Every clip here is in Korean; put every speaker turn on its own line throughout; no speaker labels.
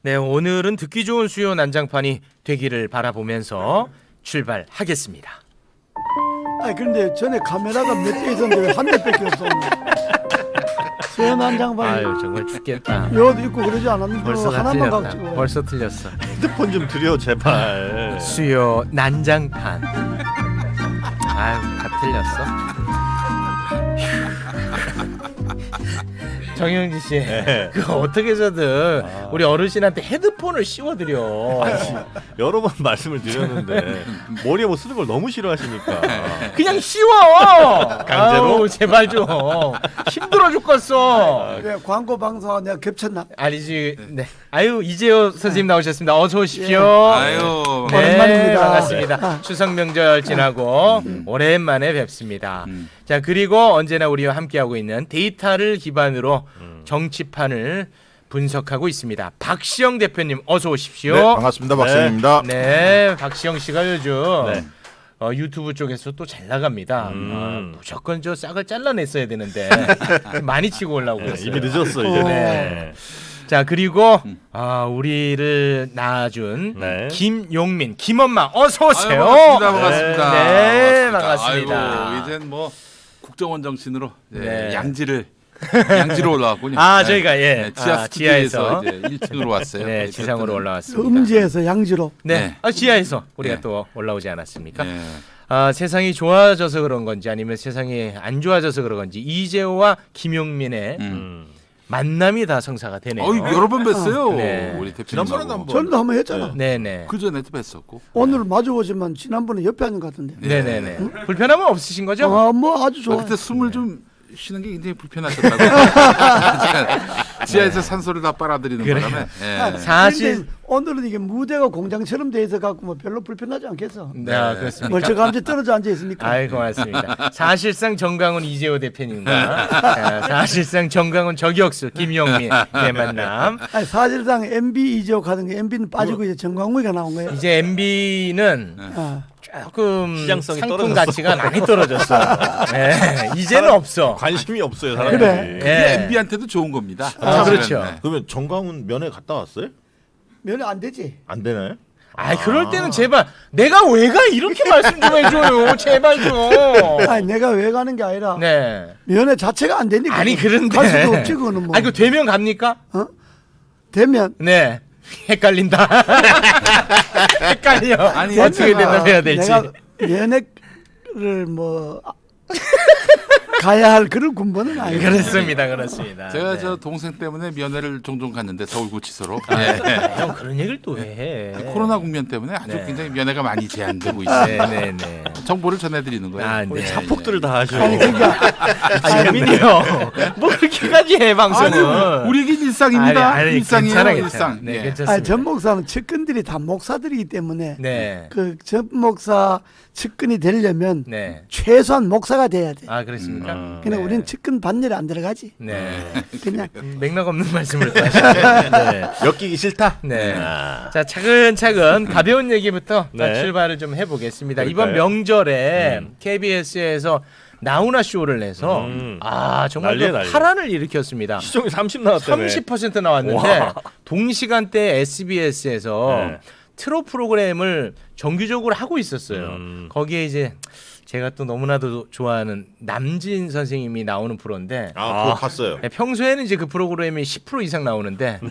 네, 오늘은 듣기 좋은 수요 난장판이 되기를 바라보면서 출발하겠습니다.
아니 근데 전에 카메라가 몇 대 있었는데 왜 한 대밖에 없어? 수현 한장반
아유 정말 죽겠다.
여도 있고 그러지 않았는데
벌써 다
하나만
틀렸다.
갖고 찍어.
벌써 틀렸어.
핸드폰 좀 드려 제발.
수요 난장판. 아유 다 틀렸어. 정영진 씨,
네.
그거 어떻게 해서든 우리 어르신한테 헤드폰을 씌워드려.
여러 번 말씀을 드렸는데 머리에 뭐 쓰는 걸 너무 싫어하시니까.
그냥 씌워.
강제로?
아우, 제발 좀. 힘들어 죽겠어.
왜 광고 방송하고 내가 겹쳤나?
아니지. 네. 아유 이재호 선생님 나오셨습니다. 어서 오십시오.
아유,
네,
오랜만입니다.
반갑습니다. 추석 명절 지나고 오랜만에 뵙습니다. 자 그리고 언제나 우리와 함께하고 있는 데이터를 기반으로 정치판을 분석하고 있습니다. 박시영 대표님 어서 오십시오.
네, 반갑습니다. 박시영입니다.
네, 박시영 씨가 요즘
네.
유튜브 쪽에서 또 잘 나갑니다. 무조건 저 싹을 잘라냈어야 되는데 많이 치고 올라오고 있어요.
이미 늦었어 이제.
네. 자 그리고 우리를 낳아준
네.
김용민, 김엄마 어서 오세요.
아유, 반갑습니다.
네, 반갑습니다.
아이고, 이젠 뭐 국정원 정신으로
네.
양지로 올라왔군요.
아
네.
저희가 예
네, 지하 스튜디오에서
지하에서
이제 1층으로 왔어요.
네 지상으로 올라왔습니다.
음지에서 양지로.
네,
네.
지하에서 우리가
네.
또 올라오지 않았습니까?
네.
세상이 좋아져서 그런 건지 아니면 세상이 안 좋아져서 그런 건지 이재호와 김용민의 만남이 다 성사가 되네요.
여러 번 뵀어요.
네.
우리 대표님.
지난번에도 한번
전도 한번 했잖아.
네네.
그 전에도 뵀었고.
오늘 마주 오지만 지난번에 옆에 앉은 것 같은데.
네네네. 불편함은 없으신 거죠?
뭐 아주 좋아.
그때 숨을 좀 쉬는 게 굉장히 불편하셨다고. 지하에서 산소를 다 빨아들이는
그래.
바람에. 예.
사실
근데 오늘은 이게 무대가 공장처럼 돼 있어 갖고 뭐 별로 불편하지 않겠어.
네, 그렇습니까?
멀쩡함지 떨어져 앉아 있으니까.
아이 고맙습니다. 사실상 정강훈 이재호 대표님과 사실상 정강훈 저격수 김용민의 만남.
아니, 사실상 MB 이재호 가는 게 MB는 빠지고 이제 정광훈이가 나온 거예요.
이제 MB는
아,
조금
시장성이
상품
떨어졌어.
가치가 많이 떨어졌어. 네, 이제는 없어.
관심이 없어요 사람들이.
그래.
네.
MB한테도 좋은 겁니다.
그렇죠.
네.
그러면 정광훈 면회 갔다 왔어요?
면회 안 되지.
안 되나요?
아, 그럴 때는 제발 내가 왜 가 이렇게 말씀 좀 해줘요. 제발 좀.
아니 내가 왜 가는 게 아니라
네.
면회 자체가 안 되니까.
아니 그런데.
갈 수도 없지 그거는 뭐.
아니 그 되면 갑니까?
되면
네. 헷갈린다. 헷갈려.
아니,
어떻게 대답해야 될지.
내가 면회를 뭐 가야 할 그런 군번은 아니고.
그렇습니다.
제가
네.
저 동생 때문에 면회를 종종 갔는데 서울구치소로.
형 그런 얘기를 또 왜 해?
코로나 국면 때문에 아주
네.
굉장히 면회가 많이 제한되고 있어요.
네네네.
정보를 전해드리는 거예요.
아,
우리
네.
자폭들을 다 하셔.
아니 그러니까
아, 영민이 형. 뭐 그렇게까지 해 방송은.
우리 길 일상입니다. 일상이에요,
괜찮아,
일상.
네,
예.
괜찮습니다.
아니, 전 목사는 측근들이 다 목사들이기 때문에
네.
그 전 목사 측근이 되려면
네.
최소한 목사가 돼야 돼.
아 그렇습니까?
그냥
네.
우리는 측근 반열에 안 들어가지.
네.
그냥
맥락 없는 말씀을 또 하시네. 네.
엮이기 싫다.
네. 자 차근차근 가벼운 얘기부터
네.
출발을 좀 해보겠습니다.
그럴까요?
이번 명절에 KBS에서 나훈아 쇼를 내서 정말
난리야,
그
난리.
파란을 일으켰습니다.
시청이 30 나왔다며.
30% 나왔는데
와.
동시간대 SBS에서
네.
트롯 프로그램을 정규적으로 하고 있었어요. 거기에 이제 제가 또 너무나도 좋아하는 남진 선생님이 나오는 프로인데
그거 봤어요.
네, 평소에는 이제 그 프로그램이 10% 이상 나오는데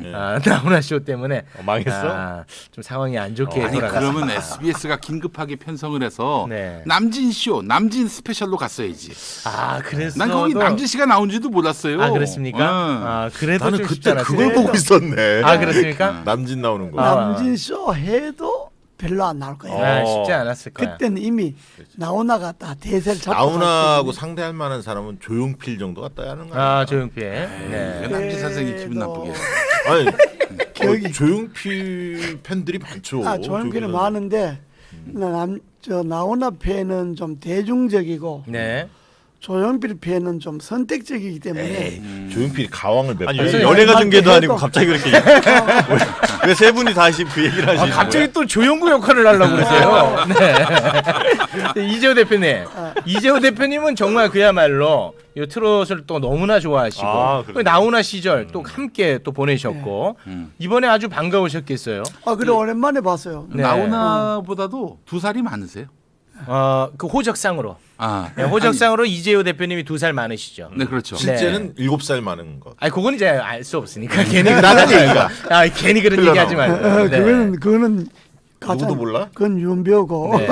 나훈아 쇼 때문에
망했어?
좀 상황이 안 좋게
아니
돌아갔어요.
그러면 SBS가 긴급하게 편성을 해서
네.
남진 쇼, 남진 스페셜로 갔어야지.
그래서
난 거기 남진 씨가 나온지도 몰랐어요.
그렇습니까? 그래도
나는
좀 쉽지
그때
않았어요.
그걸 보고 있었네.
그렇습니까?
남진 나오는 거.
남진 쇼 해도 별로 안 나올 거예요.
쉽지 않았을 거야.
그때는 이미 나훈아가 다 대세를 잡고
나훈아하고
갔기
상대할 만한 사람은 조용필 정도가 떠야 하는 거야.
조용필.
왜
네.
남진 선생이 기분
그래도-
나쁘게.
아니
기억이-
조용필 팬들이 많죠.
조용필은
조용필은.
많은데 나훈아 팬은 좀 대중적이고
네.
조용필 팬은 좀 선택적이기 때문에
조용필이 가왕을 몇
아니
번.
연예가 중계도 아니고
해도-
갑자기 그렇게 왜 세 분이 다시 그 얘기를 하시는
갑자기 또 조영구 역할을 하려고 그러세요. 네. 이재호 대표님. 이재호 대표님은 정말 그야말로 이 트롯을 또 너무나 좋아하시고
아,
또 나훈아 시절 또 함께 또 보내셨고 이번에 아주 반가우셨겠어요.
그래 오랜만에 봤어요.
네.
나훈아보다도 2살이 많으세요.
그 호적상으로.
아,
네, 호적상으로 이재호 대표님이 2살 많으시죠.
네, 그렇죠.
실제는 7살 많은 것.
아니 그건 이제 알 수 없으니까 괜히
나는 얘기가.
괜히 그런 얘기하지 말고. 네.
그거는 가짜.
누구도 몰라?
그건 윤배우고.
네.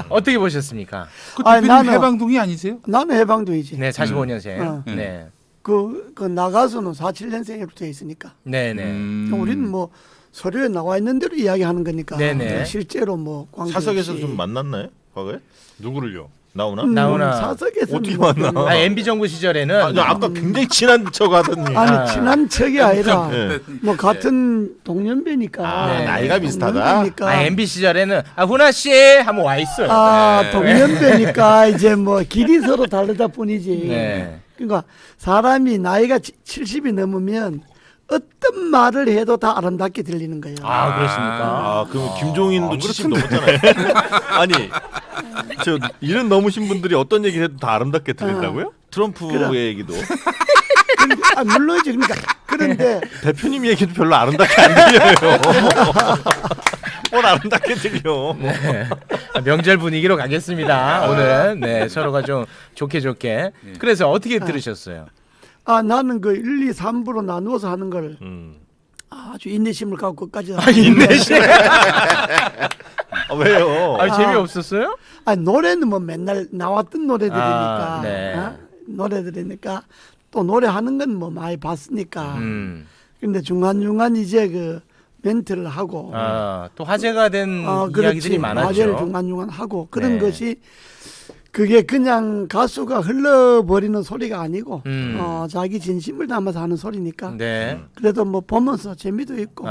어떻게 보셨습니까?
그
아니,
대표님
나는-
해방동이 아니세요?
나는 해방도이지.
네, 45년생.
어.
네,
그 나가서는 47년생으로 돼 있으니까.
네, 네.
우리는 뭐 서류에 나와 있는 대로 이야기하는 거니까.
네네.
실제로 뭐 관계
사석에서
없이.
좀 만났나요? 과거에?
누구를요?
나오나?
나오나.
사석에서
어떻게 만나?
MB 정부 시절에는
아까 굉장히 친한 척 하더니.
아니 친한 척이 아니라
네.
뭐 같은 동년배니까.
네.
나이가 비슷하다.
동년배니까.
MB 시절에는 훈아 씨 하면 와 있어요.
동년배니까 이제 뭐 길이 서로 다르다 뿐이지.
네.
그러니까 사람이 나이가 70이 넘으면 어떤 말을 해도 다 아름답게 들리는 거예요.
아, 그렇습니까?
아, 그럼 김종인도 70 넘었잖아요.
아니 저 일은 넘으신 분들이 어떤 얘기를 해도 다 아름답게 들린다고요?
트럼프
그럼.
얘기도.
물론이지. 그러니까 그런데
대표님 얘기도 별로 아름답게 안 들려요. 뭘 아름답게 들려.
네. 명절 분위기로 가겠습니다. 오늘 네, 서로가 좀 좋게. 그래서 어떻게 들으셨어요?
나는 그 1, 2, 3부로 나누어서 하는 걸
음.
아주 인내심을 갖고 끝까지
인내심.
왜요?
재미없었어요?
노래는 뭐 맨날 나왔던 노래들이니까
네.
노래들이니까 또 노래하는 건 뭐 많이 봤으니까 근데 중간중간 이제 그 멘트를 하고
또 화제가 된 이야기들이 많았죠.
화제를 중간중간 하고 그런
네.
것이 그게 그냥 가수가 흘러버리는 소리가 아니고 자기 진심을 담아서 하는 소리니까
네.
그래도 뭐 보면서 재미도 있고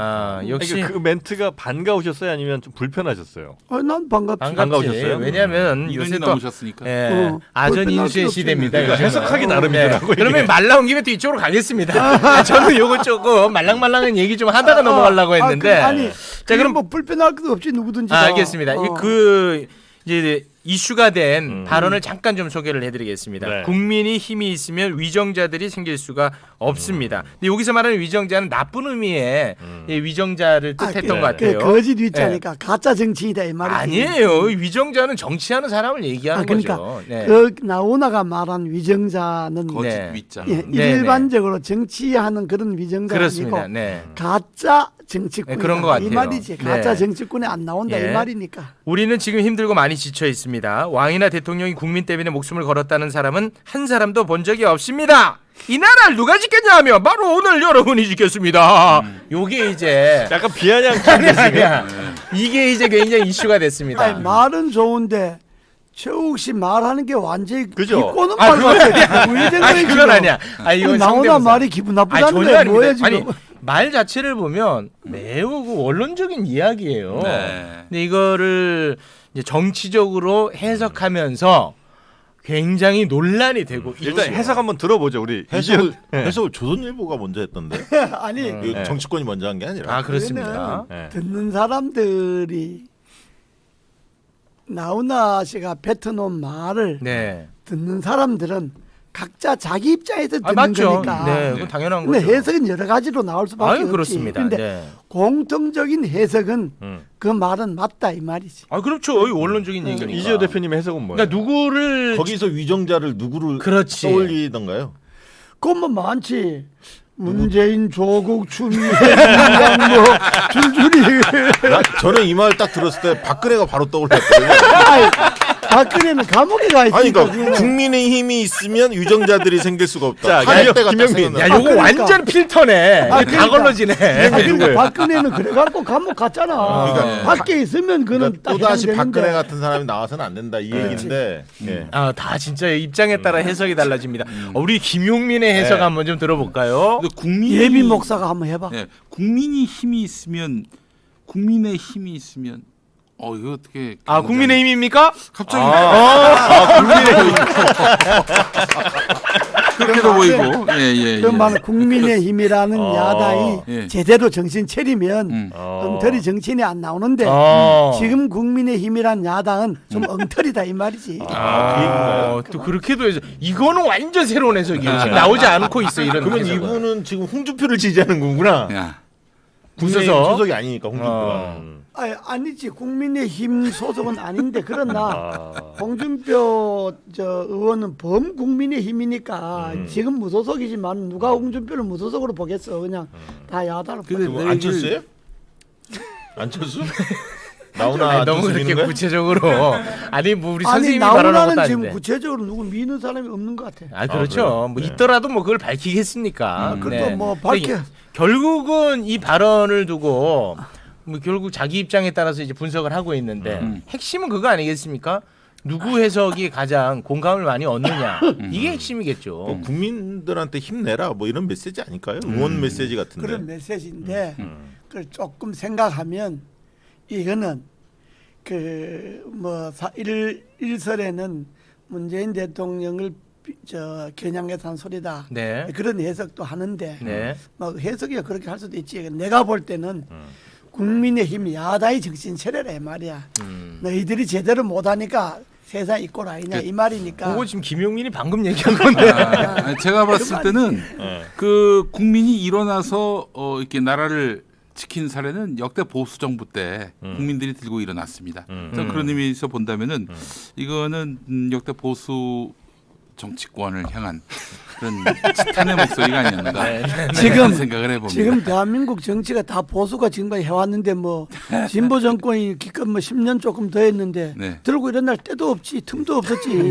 역시
그러니까 그 멘트가 반가우셨어요? 아니면 좀 불편하셨어요?
난 반갑지.
반가우셨어요?
왜냐하면 요새
이분이
또
넘으셨으니까.
아전
불편할
인수의
수
시대입니다.
그러니까
요즘은.
해석하기 나름이더라고요, 이게.
그러면 말 나온 김에 또 이쪽으로 가겠습니다. 저는 요거 조금 말랑말랑한 얘기 좀 하다가 넘어가려고 했는데.
자, 그럼 뭐 불편할 것도 없지 누구든지.
알겠습니다. 이제 이슈가 된 발언을 잠깐 좀 소개를 해드리겠습니다.
네.
국민이 힘이 있으면 위정자들이 생길 수가 없습니다. 근데 여기서 말하는 위정자는 나쁜 의미의 이 위정자를 뜻했던 것 같아요.
거짓 위자니까 가짜 정치이다 이 말이지.
아니에요. 위정자는 정치하는 사람을 얘기하는
그러니까
거죠. 네.
그 나오나가 말한 위정자는
거짓
네.
윗자.
예,
네,
일반적으로 정치하는 그런 위정자가
그렇습니다.
아니고
네.
가짜 정치꾼
네, 그런 것 같아요.
이 말이지. 가짜
네.
정치꾼이 안 나온다
예.
이 말이니까.
우리는 지금 힘들고 많이 지쳐 있습니다. 왕이나 대통령이 국민 때문에 목숨을 걸었다는 사람은 한 사람도 본 적이 없습니다. 이 나라를 누가 지켰냐 하면 바로 오늘 여러분이 지켰습니다. 요게 이제
약간 비아냥
아니야. 이게 이제 굉장히 이슈가 됐습니다.
아니, 말은 좋은데 최욱 씨 말하는 게 완전히
그죠?
비꼬는
아,
말
그건
같아. 왜 이런 거야,
그건
지금?
아니야. 이건
나오나
성대모사.
말이 기분 나쁘다는
전혀
거야.
아닙니다.
뭐야 지금?
아니 말 자체를 보면 매우 그 원론적인 이야기예요.
네.
근데 이거를 이제 정치적으로 해석하면서 굉장히 논란이 되고
일단
있죠.
해석 한번 들어보죠. 우리
해석을 조선일보가 먼저 했던데.
아니
이거 정치권이 먼저 한 게 아니라.
아 그렇습니다.
네.
듣는 사람들이 나훈아 씨가 뱉어놓은 말을
네.
듣는 사람들은 각자 자기 입장에서 듣는
맞죠.
거니까.
네, 그건 당연한
근데
거죠.
해석은 여러 가지로 나올 수밖에
아유
없지.
그렇습니다.
근데
네.
공통적인 해석은 그 말은 맞다 이 말이지.
아 그렇죠. 이 원론적인 얘기니까.
이재호 대표님의 해석은 뭐예요?
그러니까 누구를
거기서 위정자를 누구를
그렇지.
떠올리던가요?
그건 뭐 많지. 문재인, 조국, 추미애, 김양 뭐 줄줄이.
저는 이 말 딱 들었을 때 박근혜가 바로 떠올랐거든요.
아이, 박근혜는 감옥에 가
아니
있으니까.
그러니까 국민의힘이 있으면 위정자들이 생길 수가 없다.
자,
할 때가 딱
김영민.
생각나.
야 요거
그러니까.
완전 필터네. 다
그러니까.
걸러지네.
그러니까 박근혜는 그래갖고 감옥 갔잖아.
그러니까
밖에 있으면 그는
그러니까 또 다시
해당되는데.
박근혜 같은 사람이 나와서는 안 된다 이 얘기인데. 예.
다 진짜 입장에 따라 해석이 달라집니다. 우리 김용민의 해석 한번 좀 들어볼까요?
근데 국민이
예비 목사가 한번 해봐.
네, 국민이 힘이 있으면 국민의 힘이 있으면 이거 어떻게
국민의힘입니까?
갑자기
국민의힘.
그렇게도 보이고. 예.
그만 국민의힘이라는 야당이
예.
제대로 정신 차리면 엉터리 정신이 안 나오는데 지금 국민의힘이란 야당은 좀 엉터리다 이 말이지.
그 얘기인가요?
또 그렇게도 해서 이거는 완전 새로운 해석이에요. 지금 나오지 않고 있어 이런.
그러면
해석은.
이분은 지금 홍준표를 지지하는 거구나.
야.
국민의힘
구소석.
소속이 아니니까 홍준표가.
아니지 국민의힘 소속은 아닌데 그러나 홍준표 의원은 범국민의힘이니까 지금 무소속이지만 누가 홍준표를 무소속으로 보겠어. 그냥 다 야당을
근데
보겠어.
내가
안철수예요? 안철수? 나오나
아니, 너무
안철수
그렇게
미는 거야?
구체적으로 아니 뭐 우리
아니
선생님이 말하는
나오나는
것도
지금
아닌데.
구체적으로 누구 미는 사람이 없는 것 같아.
아 그렇죠.
그래요?
뭐
네.
있더라도 뭐 그걸 밝히겠습니까?
그래도 뭐
근데
밝혀.
결국은 이 발언을 두고 뭐 결국 자기 입장에 따라서 이제 분석을 하고 있는데 핵심은 그거 아니겠습니까? 누구 해석이 가장 공감을 많이 얻느냐 이게 핵심이겠죠.
뭐 국민들한테 힘내라 뭐 이런 메시지 아닐까요? 응원 메시지 같은데.
그런 메시지인데 그걸 조금 생각하면 이거는 그뭐 일설에는 문재인 대통령을 겨냥해서 한 소리다.
네.
그런 해석도 하는데
네.
뭐 해석이 그렇게 할 수도 있지. 내가 볼 때는 국민의힘 야당이 정신 차려라 이 말이야. 너희들이 제대로 못하니까 세상 이 꼴 아니냐 이 말이니까.
그거 지금 김용민이 방금 얘기한 건데.
제가 봤을 때는 그 국민이 일어나서 이렇게 나라를 지킨 사례는 역대 보수 정부 때 국민들이 들고 일어났습니다. 그래서 그런 의미에서 본다면은 이거는 역대 보수 정치권을 향한 그런 지탄의 목소리가 아니었는가
지금
그런 생각을 해봅니다.
지금 대한민국 정치가 다 보수가 지금까지 해왔는데 뭐 진보 정권이 기껏 뭐 10년 조금 더 했는데
네.
들고 일어날 때도 없지 틈도 없었지.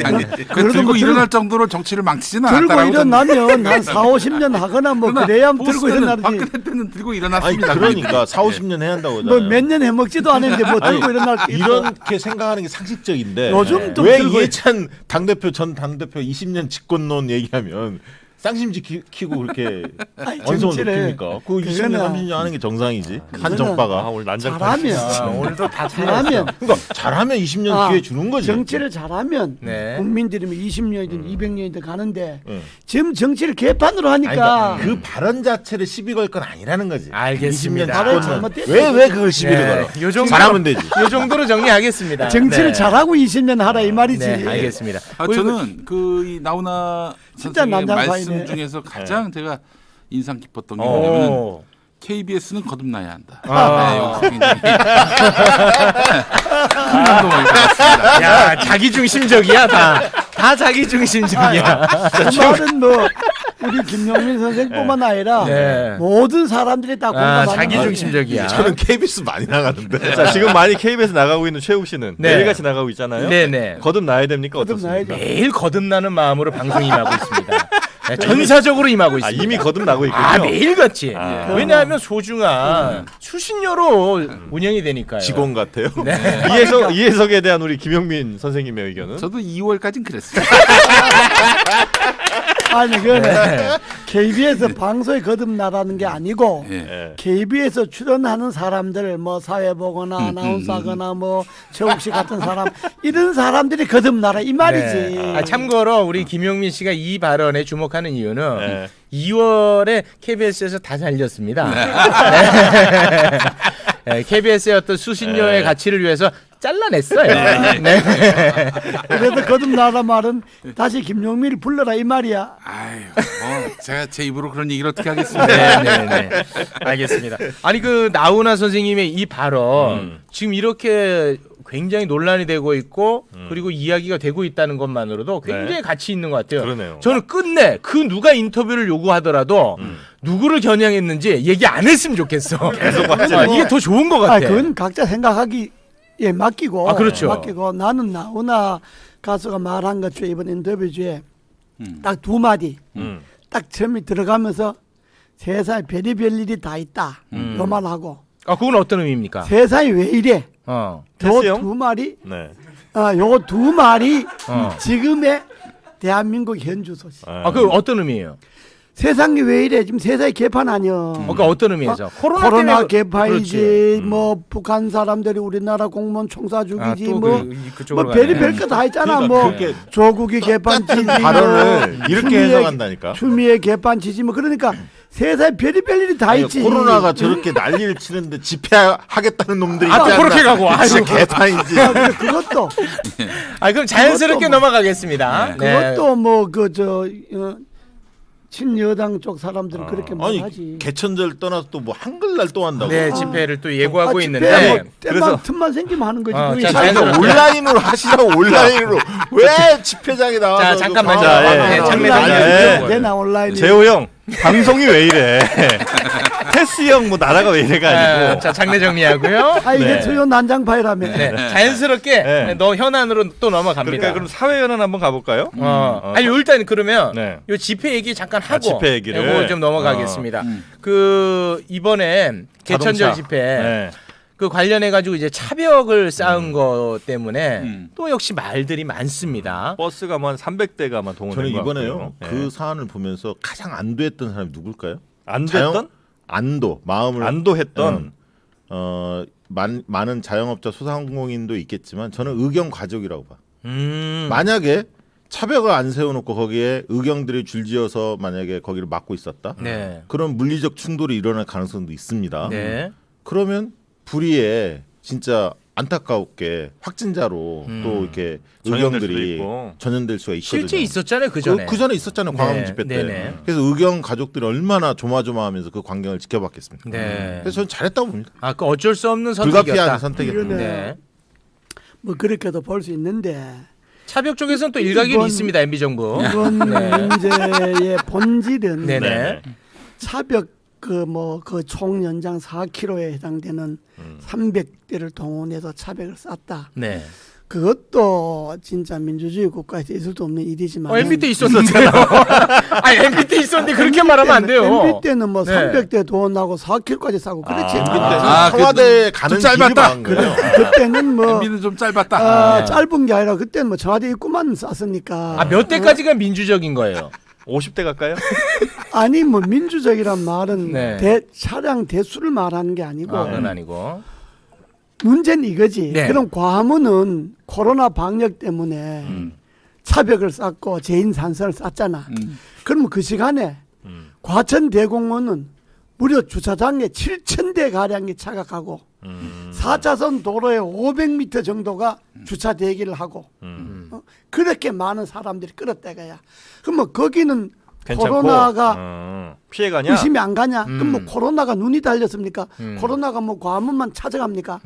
아니, 그 들고 일어날 정도로 정치를 망치지는
들고
않았다라고
일어나면 한 4, 50년 하거나 뭐 그래야 들고 일어나지.
박근혜 때는 들고
아니
일어났습니다.
그러니까 4, 50년 해야 한다고
뭐
하잖아요.
몇 년 해먹지도 않았는데 뭐
아니,
들고 일어날 게 있어.
이렇게 생각하는 게 상식적인데
요즘 또
왜
들고
이해찬 당대표 전 당대표 20년 집권론 얘기하면 쌍심 지키고 그렇게
아니,
원성을
정치를
느낍니까? 그 20년
그거는
30년 하는 게 정상이지.
그거는
한정파가
오늘 난장
잘하면
오늘도 다
잘하면
그러니까 잘하면 20년 기회 주는 거지.
정치를 잘하면
네.
국민들이 20년이든 200년이든 가는데
응.
지금 정치를 개판으로
아니,
하니까
그러니까 그 발언 자체를 시비 걸 건 아니라는 거지.
알겠습니다.
20년
발언
집권론.
잘못됐어.
왜 그걸 시비를
네.
걸어?
요 정도로-
잘하면 되지.
이 정도로 정리하겠습니다.
정치를
네.
잘하고 20년 하라 이 말이지.
네, 알겠습니다.
저는 그 나훈아
진짜
선생님의 말씀
난장파이네.
중에서 가장 제가 인상 깊었던 게 뭐냐면
오.
KBS는 거듭나야 한다.
아.
네, 여기서 굉장히 큰 감동을 받았습니다.
야, 자기 중심적이야 다 자기 중심적이야.
그 말은 뭐 우리 김용민 선생뿐만 아니라
네.
모든 사람들이 다
아,
공감하는
자기
거예요.
중심적이야.
저는 KBS 많이 나가는데.
자, 지금 많이 KBS 나가고 있는 최욱 씨는
네.
매일같이 나가고 있잖아요.
네네.
거듭나야 됩니까?
거듭나야죠.
어떻습니까?
매일 거듭나는 마음으로 방송 임하고 있습니다. 네, 전사적으로 임하고
아,
있습니다.
이미 거듭나고 있군요.
아, 매일같이.
아.
왜냐하면 소중한 수신료로 운영이 되니까요.
직원 같아요.
이해석에 대한 우리 김용민 선생님의 의견은?
저도 2월까지는 그랬어요.
아니 그거는 KBS 방송에 거듭나라는 게 아니고
예.
예.
KBS 출연하는 사람들 뭐 사회보거나 아나운서거나 뭐 최욱 씨 같은 사람 이런 사람들이 거듭나라 이 말이지.
네. 아, 참고로 우리 김용민 씨가 이 발언에 주목하는 이유는
네.
2월에 KBS에서 다 잘렸습니다. 네. KBS의 어떤 수신료의 가치를 위해서 잘라냈어요. 네.
그래도 거듭나라 말은 다시 김용민을 불러라 이 말이야.
아유, 뭐 제가 제 입으로 그런 얘기를 어떻게 하겠습니까?
네. 알겠습니다. 아니 그 나훈아 선생님의 이 발언 지금 이렇게 굉장히 논란이 되고 있고 그리고 이야기가 되고 있다는 것만으로도 굉장히
네.
가치 있는 것 같아요.
그러네요.
저는 끝내 그 누가 인터뷰를 요구하더라도 누구를 겨냥했는지 얘기 안 했으면 좋겠어. 계속 이게 더 좋은 것 같아.
아, 그건 각자 생각하기 예 맡기고.
아, 그렇죠.
맡기고 나는 나훈아 가수가 말한 것 중에 이번 인터뷰 중에 딱 두 마디 딱 처음에 들어가면서 세상에 별의별 일이 다 있다. 요 말하고
아 그건 어떤 의미입니까?
세상이 왜 이래?
테스 형?
두 말이
네.
요거 두 말이
어.
지금의 대한민국 현주 소식.
아 그 어떤 의미예요?
세상이 왜 이래? 지금 세상이 개판 아니야.
그러니까 어떤 의미에서?
코로나
때문에
개판이지.
그렇지.
뭐 북한 사람들이 우리나라 공무원 총사 죽이지. 뭐
그쪽으로
별의별 거 다 했잖아.
그러니까
뭐
그렇게
조국이 개판치지.
발언을 이렇게 해석한다니까.
추미애 개판치지. 뭐 그러니까 세상에 별의별 일이 다
아니,
있지.
코로나가 저렇게 난리를 치는데 집회하겠다는 놈들이
아, 또
있지
그렇게
않나.
가고. 아유.
진짜 개판이지.
그것도
그럼 자연스럽게
그것도 뭐-
넘어가겠습니다. 네.
그것도 뭐 그 저 친여당 쪽 사람들은 그렇게
아니
말하지.
개천절 떠나서 또 뭐 한글날 또 한다고.
네, 집회를 또 예고하고
집회
있는데.
뭐 때만 틈만 생기면 하는 거지. 그게
자,
잘-
자연스럽게.
온라인으로 하시라고 온라인으로 왜 집회장에 나와서
자, 잠깐만요.
그
자, 예.
방송을
네, 장례
하고
장례.
난리예요.
되나 온라인.
재호 형 방송이 왜 이래? 테스 형 뭐 나라가 왜 이래가 아니고.
자, 장례 정리하고요.
아 이게
네.
수요 난장파이라며.
네, 자연스럽게
네.
너 현안으로 또 넘어갑니다.
그러니까 그럼 사회연은 한번 가볼까요?
아니 일단 그러면
네.
요 집회 얘기 잠깐 하고
집회 얘기를.
요거 좀 넘어가겠습니다. 그 이번에 개천절
자동차.
집회
네.
그 관련해 가지고 이제 차벽을 쌓은 것 때문에
음.
또 역시 말들이 많습니다.
버스가 뭐 한 300대가만 동원된
저는
것
이번에요.
같고요. 네.
그 사안을 보면서 가장 안도했던 사람이 누굴까요?
안 됐던?
안도 마음을
안도했던
많은 자영업자 소상공인도 있겠지만 저는 의경 가족이라고 봐.
음.
만약에 차벽을 안 세워놓고 거기에 의경들이 줄지어서 만약에 거기를 막고 있었다.
네.
그런 물리적 충돌이 일어날 가능성도 있습니다.
네.
그러면 불의에 진짜 안타깝게 확진자로 또 이렇게
전염될 수도
의경들이
있고.
전염될 수가 있거든요.
실제 있었잖아요 그 전에.
그 전에 있었잖아요 광화문
네,
집회 때.
네네.
그래서 의경 가족들이 얼마나 조마조마하면서 그 광경을 지켜봤겠습니까?
네.
그래서 저는 잘했다고 봅니다.
그 어쩔 수 없는 선택이었다.
불가피한 선택이었다.
이거는
네.
뭐 그렇게도 볼 수 있는데
차벽 쪽에서는 또 일각이
이번-
있습니다 MB 정부.
이번
네.
문제의 본질은
네네.
차벽 그 총 연장 4km에 해당되는 300대를 동원해서 차벽을 쌌다.
네.
그것도 진짜 민주주의 국가에서 있을 수 없는 일이지만
MB 때 있었는데요. 아니 MB 때 있었는데 그렇게 말하면 안 돼요.
MB 때는 뭐
네.
300대 돈하고 4km까지 싸고 그렇지.
청와대에 가는
좀
길이
짧았다.
망한 거예요.
그때는 뭐
MB는 좀 짧았다.
짧은 게 아니라 그때는 뭐 청와대 입구만 쌌으니까.
몇 대까지가 민주적인 거예요?
50대 갈까요?
아니 뭐 민주적이란 말은
네.
차량 대수를 말하는 게 아니고
그건 아니고.
문제는 이거지.
네.
그럼 과문은 코로나 방역 때문에 차벽을 쌓고 재인 산선을 쌓잖아. 그러면 그 시간에 과천 대공원은 무려 주차장에 7,000대 가량의 차가 가고 4차선 도로에 500m 정도가 주차 대기를 하고 그렇게 많은 사람들이 끌었다가야. 그럼 뭐 거기는
괜찮고.
코로나가
피해가냐?
의심이 안 가냐? 그럼 뭐 코로나가 눈이 달렸습니까?
음.
코로나가 뭐 과문만 찾아갑니까?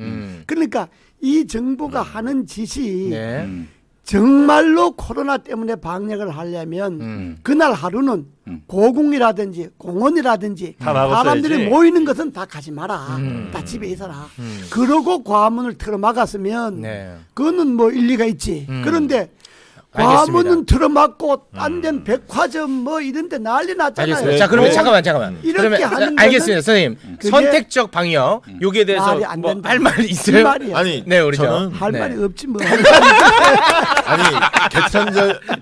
그러니까 이 정부가 하는 짓이
네.
정말로 코로나 때문에 방역을 하려면 그날 하루는 고궁이라든지 공원이라든지
다 막았어야지.
사람들이 모이는 것은 다 가지 마라. 다 집에 있어라. 그러고 과문을 틀어막았으면
네.
그거는 뭐 일리가 있지. 그런데
알겠습니다.
과문은 틀어막고 딴 데는 백화점 뭐 이런 데 난리 났잖아요.
알겠습니다. 자, 그러면 잠깐만.
이렇게
그러면
하는
알겠습니다,
거는
선생님.
그게
선택적 방역 여기에 대해서
말이 안
뭐
된다.
할 말
이
있어요?
말이야.
아니
네, 우리
저는
할
네.
말이 없지 뭐.
아니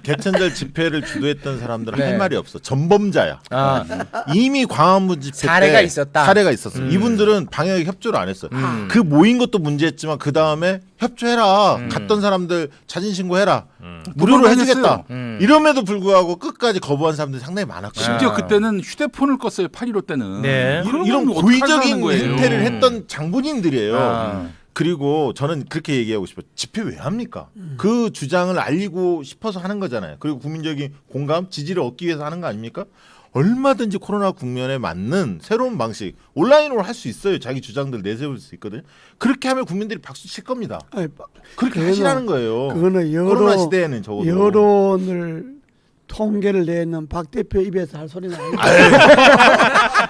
개천절 집회를 주도했던 사람들은
네.
할 말이 없어. 전범자야. 이미 광화문 집회
사례가
때
있었다.
사례가 있었어. 이분들은 방역에 협조를 안 했어. 그 모인 것도 문제였지만 그 다음에 협조해라. 갔던 사람들 자진 신고해라. 무료로
그만
해주겠다.
했어요.
이럼에도 불구하고 끝까지 거부한 사람들이 상당히 많았거든요.
심지어 그때는 휴대폰을 껐어요. 8.15 때는.
네.
이런
어떡하자는
고의적인
거예요?
행태를 했던 장본인들이에요.
아.
그리고 저는 그렇게 얘기하고 싶어요. 집회 왜 합니까? 그 주장을 알리고 싶어서 하는 거잖아요. 그리고 국민적인 공감, 지지를 얻기 위해서 하는 거 아닙니까? 얼마든지 코로나 국면에 맞는 새로운 방식 온라인으로 할 수 있어요. 자기 주장들 내세울 수 있거든요. 그렇게 하면 국민들이 박수 칠 겁니다.
아니,
그렇게
그거는-
하시라는 거예요.
그거는
코로나 시대에는 적어도
여론을 통계를 내는 박 대표 입에서 할 소리는 아니고.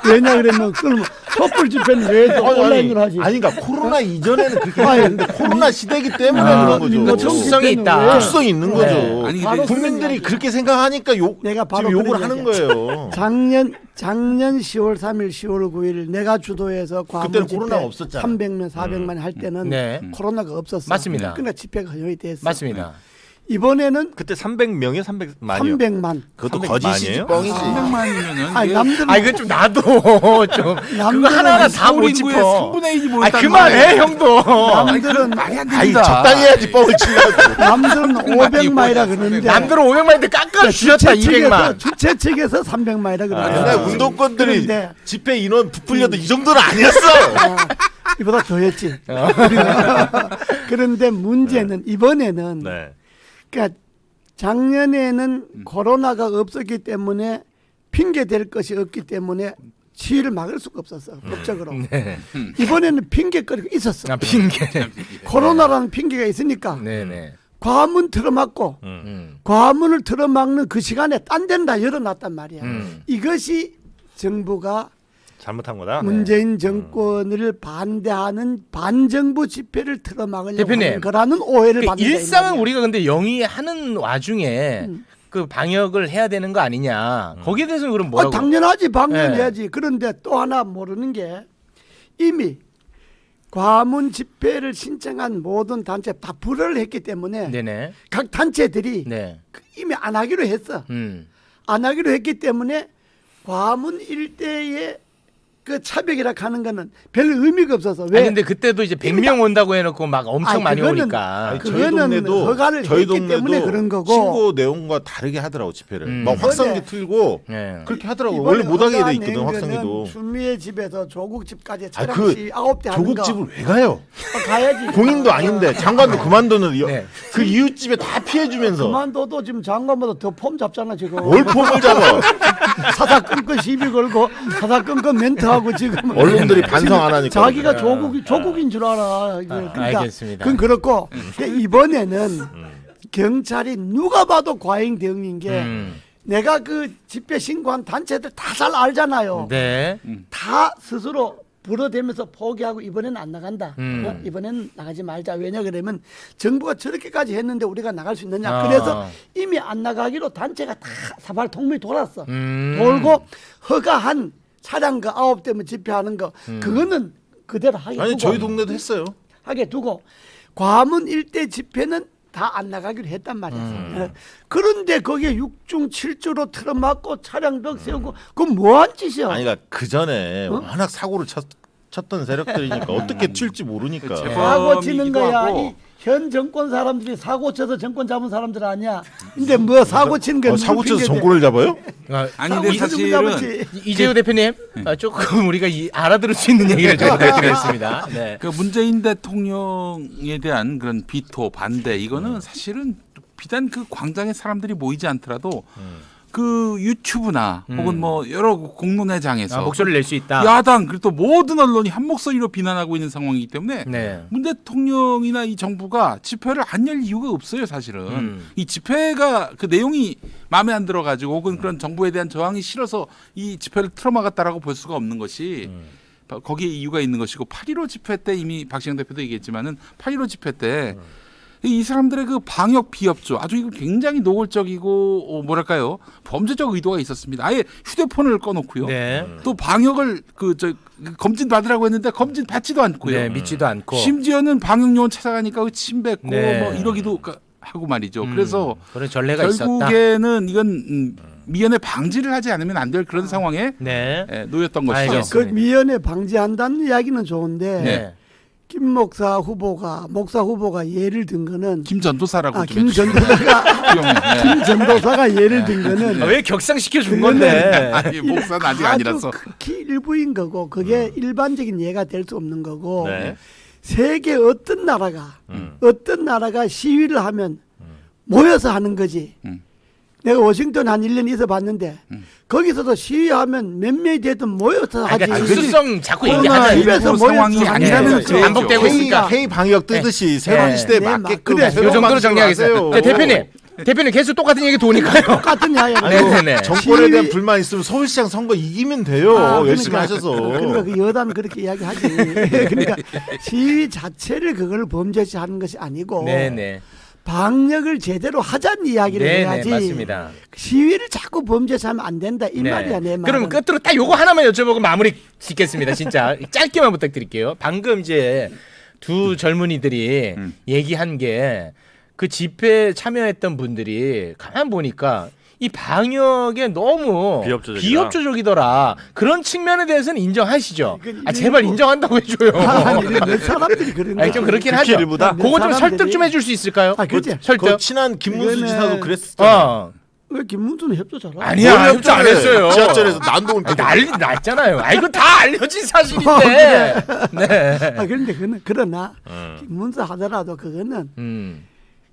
왜냐 그러면 그럼 촛불 집회는 왜 온라인으로 하지?
아니 그러니까 코로나 이전에는 그렇게
아니,
했는데 코로나 시대이기 때문에 그런 거죠.
민노총
특성이
집회는
있다.
왜?
특성이 있는 거죠.
아니,
바로
근데
국민들이 그렇게 생각하니까
내가 바로
지금 욕을
그런
하는
얘기야.
거예요.
작년 10월 3일, 10월 9일 내가 주도해서 과문
그때는
집회
코로나가 없었잖아.
300명, 400만 할 때는
네.
코로나가 없었어.
맞습니다.
그러니까 집회가 허용이 됐어.
맞습니다.
이번에는
그때 300명이요? 300만이요?
300만.
그것도
300만
거짓이지
이에요?
뻥이지.
300만이면은
아니 남들은
아 이건 좀 나도 좀 그거 하나하나 다 못 짚어.
3분의 1이
아
모였단
그만해 형도.
남들은
말이 안
아니
됩니다.
적당히 해야지 뻥을 치려고.
남들은 500만이라 그러는데
남들은 500만인데 깎아 주셨다 200만.
주최 측에서 300만이라 그러는데
옛날 운동권들이
그런데
집회 인원 부풀려도 이 정도는 아니었어.
이보다 더했지. 그런데 문제는 이번에는
네.
그러니까 작년에는 코로나가 없었기 때문에 핑계 댈 것이 없기 때문에 시위를 막을 수가 없었어 법적으로.
네.
이번에는 핑계거리가 있었어.
아 핑계.
코로나라는 핑계가 있으니까
네네.
과문 틀어막고 과문을 틀어막는 그 시간에 딴 데는 다 열어놨단 말이야. 이것이 정부가
잘못한 거다.
문재인 정권을 반대하는 반정부 집회를 틀어막으려고
대표님,
하는 거라는 오해를
그
받는다. 이
일상은
말이야.
우리가 근데 영위하는 와중에 그 방역을 해야 되는 거 아니냐. 거기에 대해서는 그럼 뭐라고?
당연하지 방역해야지. 그런데 또 하나 모르는 게 이미 과문 집회를 신청한 모든 단체 다 불허를 했기 때문에
네네.
각 단체들이
네.
이미 안 하기로 했어. 안 하기로 했기 때문에 과문 일대의 그 차벽이라 하는 거는 별 의미가 없어서 왜?
아니 근데 그때도 이제 100명 온다고 해놓고 막 엄청
아니,
많이
그거는-
오니까.
아니,
그거는 허가를 했기 때문에 그런 거고.
신고 내용과 다르게 하더라고 집회를. 막
이번에-
확성기 틀고
네.
그렇게 하더라고.
이번에
원래 못 하게 돼
허가
있거든
낸
확성기도.
거는 추미애 집에서 조국집까지
아,
차량시 9대 하는 거.
조국집을 왜 가요?
가야지.
공인도 아닌데 장관도 그만두는
네.
그 이웃집에 다 피해주면서
그만둬도 지금 장관보다 더 폼 잡잖아 지금.
뭘 폼을 잡아.
사사건건 시비 걸고 사사건건 멘트하고 지금
언론들이 반성 안 하니까.
자기가 조국인 줄 알아. 그러니까
알겠습니다.
그건 그렇고 근데 이번에는 경찰이 누가 봐도 과잉 대응인 게 내가 그 집회 신고한 단체들 다 잘 알잖아요.
네.
다 스스로 불어대면서 포기하고 이번에는 안 나간다.
음.
이번에는 나가지 말자. 왜냐 그러면 정부가 저렇게까지 했는데 우리가 나갈 수 있느냐.
아.
그래서 이미 안 나가기로 단체가 다 사발 통밀 돌았어.
음.
돌고 허가한 차량 그 9대면 집회하는 거 그거는 그대로 하게
아니
두고
저희 동네도 했어요.
하게 두고 과문 일대 집회는 다 안 나가기로 했단 말이야. 그런데 거기에 6중 7주로 틀어막고 차량도 세우고 그건 뭐한 짓이야?
아니 그러니까 그 전에 워낙 사고를 쳤던 세력들이니까 어떻게 튈지 모르니까.
그
사고 치는 거야.
하고.
이 현 정권 사람들이 사고 쳐서 정권 잡은 사람들 아니야. 근데 뭐 사고 치는 게
사고 쳐서
핑계대?
정권을 잡아요?
아,
아니
사고
근데
쳐서
사실은
잡았지.
이재호 대표님 조금 우리가 알아들을 수 있는 얘기를 좀 부탁드리겠습니다. 네.
그 문재인 대통령에 대한 그런 비토 반대 이거는 사실은 비단 그 광장에 사람들이 모이지 않더라도 그 유튜브나 혹은 뭐 여러 공론회장에서
아, 목소리를 낼 수 있다.
야당 그리고 또 모든 언론이 한 목소리로 비난하고 있는 상황이기 때문에
네.
문 대통령이나 이 정부가 집회를 안 열 이유가 없어요 사실은. 이 집회가 그 내용이 마음에 안 들어가지고 혹은 그런 정부에 대한 저항이 싫어서 이 집회를 틀어막았다라고 볼 수가 없는 것이 거기에 이유가 있는 것이고 8.15 집회 때 이미 박시영 대표도 얘기했지만은 8.15 집회 때 이 사람들의 그 방역 비협조 아주 이거 굉장히 노골적이고 뭐랄까요 범죄적 의도가 있었습니다. 아예 휴대폰을 꺼놓고요.
네.
또 방역을 검진 받으라고 했는데 검진 받지도 않고요.
네, 믿지도 않고.
심지어는 방역요원 찾아가니까 침 뱉고
네.
뭐 이러기도 하고 말이죠. 그래서
그런 전례가 있었다.
결국에는 이건 미연에 방지를 하지 않으면 안 될 그런 상황에
네.
놓였던 것이죠.
알겠습니다.
그 미연에 방지한다는 이야기는 좋은데
네.
김 목사 후보가 예를 든 거는
김 전도사라고 좀
김
해주세요.
전도사가
네.
김 전도사가 예를 든 거는
아, 왜 격상시켜 준
그거는-
건데?
아니 목사는 아직
아주
아니라서.
극히 일부인 거고 그게 일반적인 예가 될 수 없는 거고
네.
세계 어떤 나라가 시위를 하면 모여서 하는 거지. 내가 워싱턴 한 1년 있어 봤는데 거기서도 시위하면 몇 명이 되든 모여서 하지.
그러니까 특수성 자꾸
코로나
얘기하잖아요.
입에서
일부 상황이
모여서
아니라는
하는
지금 반복되고
거죠.
있으니까.
회의 방역 뜨듯이 새로운
네.
시대에
네,
맞게끔
그래.
새로운
이 정도로
방식으로
정리하겠습니다.
하세요.
네, 대표님 계속 똑같은 얘기 도니까요.
똑같은 이야기야.
아이고,
네네네.
정권에 대한
시위-
불만 있으면 서울시장 선거 이기면 돼요. 열심히 하셔서.
그러니까 그 여당 그렇게 이야기하지. 그러니까 시위 자체를 그걸 범죄시 하는 것이 아니고
네네.
방역을 제대로 하자는 이야기를
네네
해야지.
맞습니다.
시위를 자꾸 범죄시하면 안 된다 이
네.
말이야 내 말은.
그럼 끝으로 딱 요거 하나만 여쭤보고 마무리 짓겠습니다. 진짜 짧게만 부탁드릴게요. 방금 이제 두 젊은이들이 얘기한 게 그 집회에 참여했던 분들이 가만 보니까 이 방역에 너무 비협조적이더라. 그런 측면에 대해서는 인정하시죠? 아, 제발 인정한다고 해줘요.
아니, 몇 사람들이 그런
아니, 좀 그렇긴 하죠.
일부다.
그거 좀 설득 좀 해줄 수 있을까요?
아, 그렇지.
설득.
그 친한 김문수
그거는-
지사도 그랬었잖아.
어.
왜 김문수는 협조 잘하고?
아니야, 협조 안 했어요.
지하철에서 난동을
아니, 난리 났잖아요. 아, 이거 다 알려진
어,
사실인데. 네.
아, 그런데 그러나 김문수 하더라도 그거는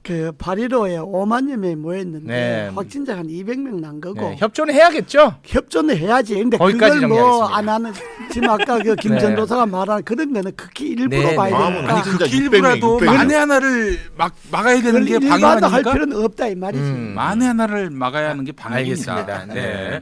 그 8.15에 5만여 명이 모였는데
네.
확진자가 한 200명 난 거고
네, 협조는 해야겠죠.
협조는 해야지. 근데
거기까지
그걸 뭐
정리하겠습니다.
안 하는 지금 아까 그 김
네.
전도사가 말한 그런 거는 극히 일부러
네,
봐야
네.
되니까
아니, 진짜
그 일부라도
600명.
만에 하나를 막아야 되는 게 방역
일반화 할
아닙니까?
필요는 없다 이 말이지.
만에 하나를 막아야 하는 게 방역입니다.
알겠습니다. 네.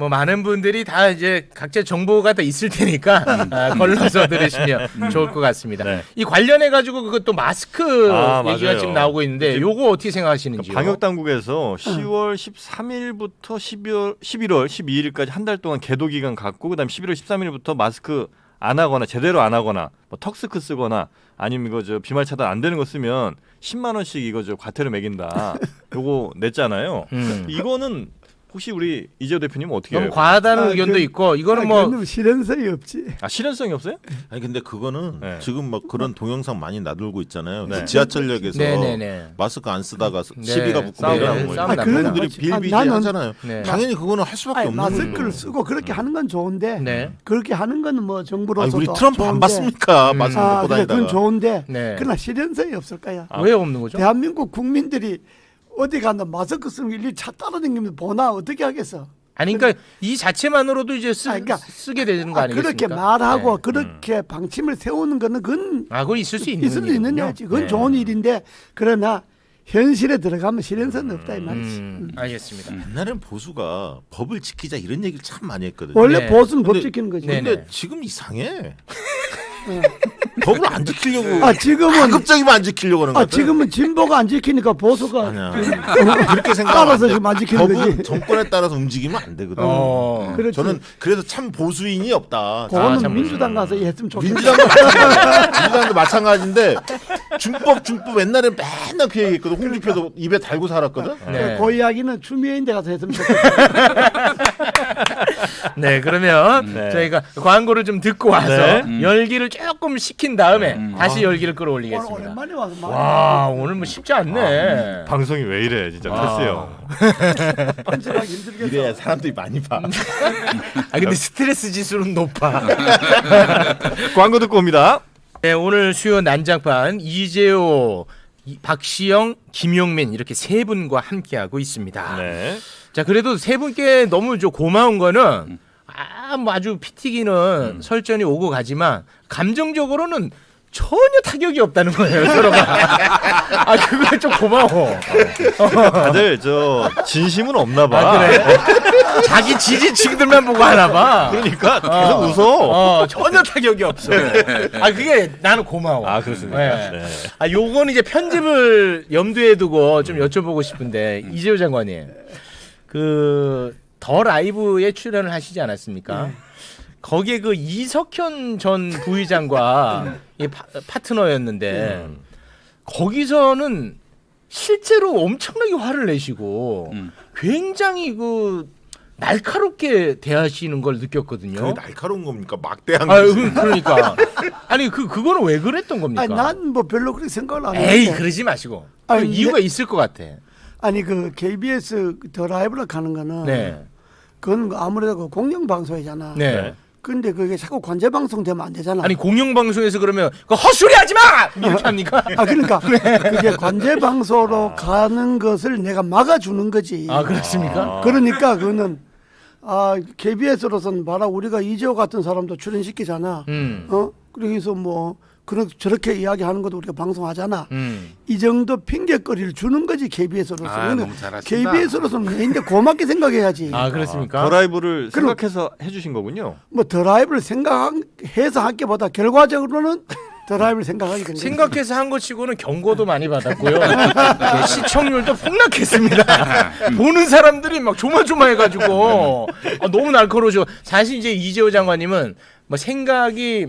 뭐 많은 분들이 다 이제 각자 정보가 다 있을 테니까 걸러서 들으시면 좋을 것 같습니다.
네.
이 관련해 가지고 그것도 마스크 얘기가
맞아요.
지금 나오고 있는데 요거 어떻게 생각하시는지요?
방역 당국에서 10월 13일부터 11월 12일까지 한 달 동안 계도 기간 갖고 그다음 11월 13일부터 마스크 안 하거나 제대로 안 하거나 뭐 턱스크 쓰거나 아니면 이거 저 비말 차단 안 되는 거 쓰면 10만 원씩 이거 저 과태료 매긴다. 요거 냈잖아요. 이거는 혹시 우리 이재호 대표님은 어떻게
너무
해요?
과하다는 의견도 있고 이거는 뭐
그건 실현성이 없지.
아 실현성이 없어요?
아니 근데 그거는
네.
지금 막 그런 동영상 많이 나돌고 있잖아요.
네.
지하철역에서
네네네.
마스크 안 쓰다가
네.
시비가 붙고
싸움,
이러는 거.
싸움
아, 그런
납니다.
분들이 비일비재
나는-
하잖아요.
네.
당연히 그거는 할 수밖에
아니,
없는
마스크를
거예요.
쓰고 그렇게 하는 건 좋은데
네.
그렇게 하는 건 뭐
아니,
정부로서도
우리 트럼프 안
좋은데.
봤습니까? 마스크
아,
벗고
그래,
다니다가.
그건 좋은데
네.
그러나 실현성이 없을 거야.
왜 없는 거죠?
대한민국 국민들이 어디 가나 마스크 쓰는 일일이 차 따라다니면서 보나 어떻게 하겠어?
아니 그러니까 이 자체만으로도 이제
그러니까
쓰게 되는 거 아니겠습니까?
그렇게 말하고
네.
그렇게 방침을 세우는 거는 그건
아, 그건 있을 수 있는
있을 수 있는
일이군요.
일이지. 그건
네.
좋은 일인데 그러나 현실에 들어가면 실현성은 없다 이 말이지.
알겠습니다.
옛날엔 보수가 법을 지키자 이런 얘기를 참 많이 했거든요.
원래
네.
보수는 법
근데-
지키는 거지.
네.
근데 지금 이상해. 법을 안 지키려고
아 지금은
가급적이면 안 지키려고 하는 거
아
같아.
지금은 진보가 안 지키니까 보수가
아니야. 그렇게 생각하면
따라서
안 돼.
지금 안 지키는
법은
거지.
정권에 따라서 움직이면 안 되거든.
그렇지.
저는 그래서 참 보수인이 없다.
그거는
참
민주당 가서 했으면 좋겠다.
민주당도 마찬가지인데 준법 옛날에 맨날 그 얘기했거든. 홍준표도 입에 달고 살았거든.
네.
그 이야기는 추미애인데 가서 했으면 좋겠다.
네, 그러면
네.
저희가 광고를 좀 듣고 와서
네.
열기를 조금 식힌 다음에 다시 열기를 끌어올리겠습니다.
오랜만에 와서 말.
와, 오늘 뭐 쉽지 않네.
방송이 왜 이래 진짜 패스요.
편집하기 힘들겠어.
이래야 사람들이 많이 봐.
아, 근데 스트레스 지수는 높아.
광고 듣고 옵니다.
네, 오늘 수요 난장판 이재호, 박시영, 김용민 이렇게 세 분과 함께하고 있습니다.
네.
자, 그래도 세 분께 너무 좀 고마운 거는 뭐 아주 피 튀기는 설전이 오고 가지만 감정적으로는 전혀 타격이 없다는 거예요, 서로가. 아, 그거 좀 고마워.
다들 저 진심은 없나 봐.
아, 그래? 자기 지지층들만 보고 하나 봐.
그러니까 계속 웃어.
전혀 타격이 없어. 아, 그게 나는 고마워.
아 그렇습니까?
네.
네.
아, 요거는 이제 편집을 염두에 두고 좀 여쭤보고 싶은데 이재호 장관님, 그 더 라이브에 출연을 하시지 않았습니까? 거기에 그 이석현 전 부의장과 이 파트너였는데 거기서는 실제로 엄청나게 화를 내시고 굉장히 그 날카롭게 대하시는 걸 느꼈거든요.
그게 날카로운 겁니까? 막대한
아,
거지.
그러니까 아니 그거는 왜 그랬던 겁니까?
아니 난 뭐 별로 그렇게 생각을 안
에이,
했는데.
그러지 마시고.
아니,
그 이유가 있을 것 같아.
아니 그 KBS 더 라이브를 가는 거는
네.
그건 아무래도 그 공영 방송이잖아.
네.
근데 그게 자꾸 관제 방송 되면 안 되잖아.
아니 공영 방송에서 그러면 그 헛소리 하지 마 이렇게 합니까?
아 그러니까 그게 관제 방송으로 가는 것을 내가 막아주는 거지.
아 그렇습니까?
그러니까 그거는 KBS로서는 봐라 우리가 이재호 같은 사람도 출연시키잖아. 그래서 뭐 그런 저렇게 이야기하는 것도 우리가 방송하잖아. 이 정도 핑계거리를 주는 거지 KBS로서.
아, 너무 잘하신다.
KBS로서는 인데 고맙게 생각해야지.
아 그렇습니까?
더 라이브를
그럼-
생각해서 해주신 거군요.
뭐 드라이브를 생각해서 한 게보다 결과적으로는 드라이브를 생각하게 된 거지.
생각해서 한 것치고는 경고도 많이 받았고요. 네, 시청률도 폭락했습니다. 보는 사람들이 막 조마조마해가지고 너무 날카로워져. 사실 이제 이재호 장관님은 뭐 생각이